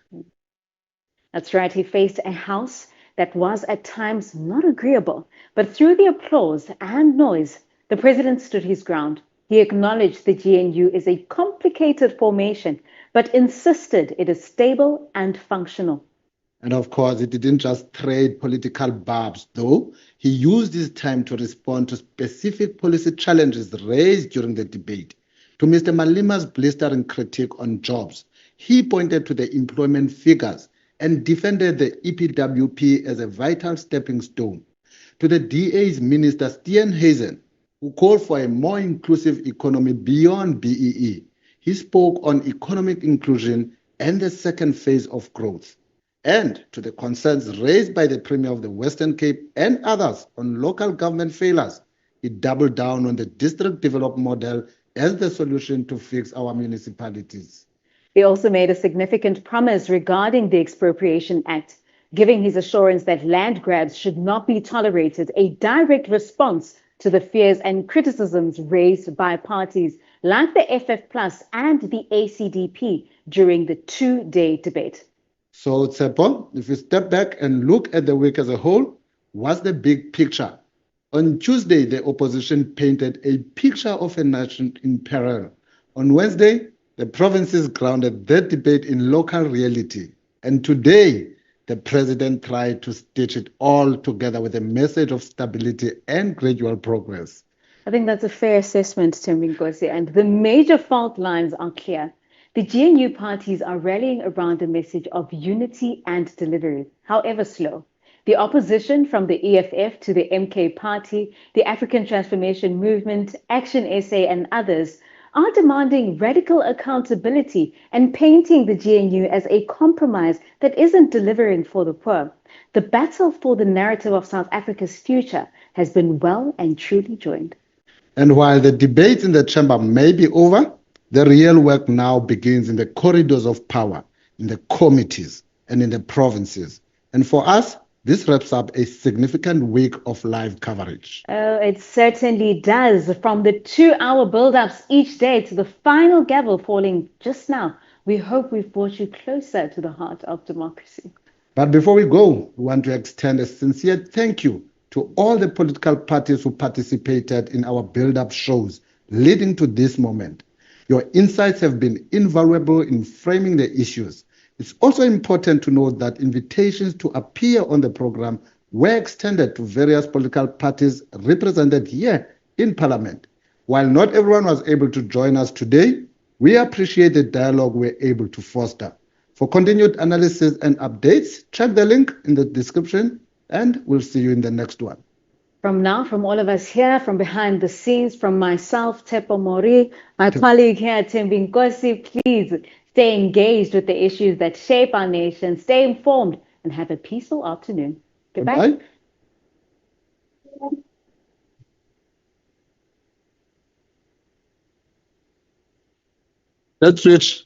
That's right. He faced a House that was at times not agreeable, but through the applause and noise, the president stood his ground. He acknowledged the GNU is a complicated formation, but insisted it is stable and functional. And of course, he didn't just trade political barbs, though. He used his time to respond to specific policy challenges raised during the debate. To Mr. Malima's blistering critique on jobs, he pointed to the employment figures and defended the EPWP as a vital stepping stone. To the DA's Minister Steenhuisen, who called for a more inclusive economy beyond BEE, he spoke on economic inclusion and the second phase of growth. And to the concerns raised by the Premier of the Western Cape and others on local government failures, he doubled down on the district development model as the solution to fix our municipalities. He also made a significant promise regarding the Expropriation Act, giving his assurance that land grabs should not be tolerated, a direct response to the fears and criticisms raised by parties like the FF Plus and the ACDP during the 2-day debate. So, Tsepo, if we step back and look at the week as a whole, what's the big picture? On Tuesday, the opposition painted a picture of a nation in peril. On Wednesday, the provinces grounded their debate in local reality. And today, the president tried to stitch it all together with a message of stability and gradual progress. I think that's a fair assessment, Thembinkosi, and the major fault lines are clear. The GNU parties are rallying around a message of unity and delivery, however slow. The opposition from the EFF to the MK party, the African Transformation Movement, Action SA and others are demanding radical accountability and painting the GNU as a compromise that isn't delivering for the poor. The battle for the narrative of South Africa's future has been well and truly joined. And while the debates in the chamber may be over, the real work now begins in the corridors of power, in the committees, and in the provinces. And for us, this wraps up a significant week of live coverage. Oh, it certainly does. From the 2-hour build-ups each day to the final gavel falling just now, we hope we've brought you closer to the heart of democracy. But before we go, we want to extend a sincere thank you to all the political parties who participated in our build-up shows leading to this moment. Your insights have been invaluable in framing the issues. It's also important to note that invitations to appear on the program were extended to various political parties represented here in Parliament. While not everyone was able to join us today, we appreciate the dialogue we're able to foster. For continued analysis and updates, check the link in the description, and we'll see you in the next one. From now, from all of us here, from behind the scenes, from myself, Tepo Mori, my colleague here, Tembi Nkosi, please stay engaged with the issues that shape our nation, stay informed, and have a peaceful afternoon. Goodbye. That's it.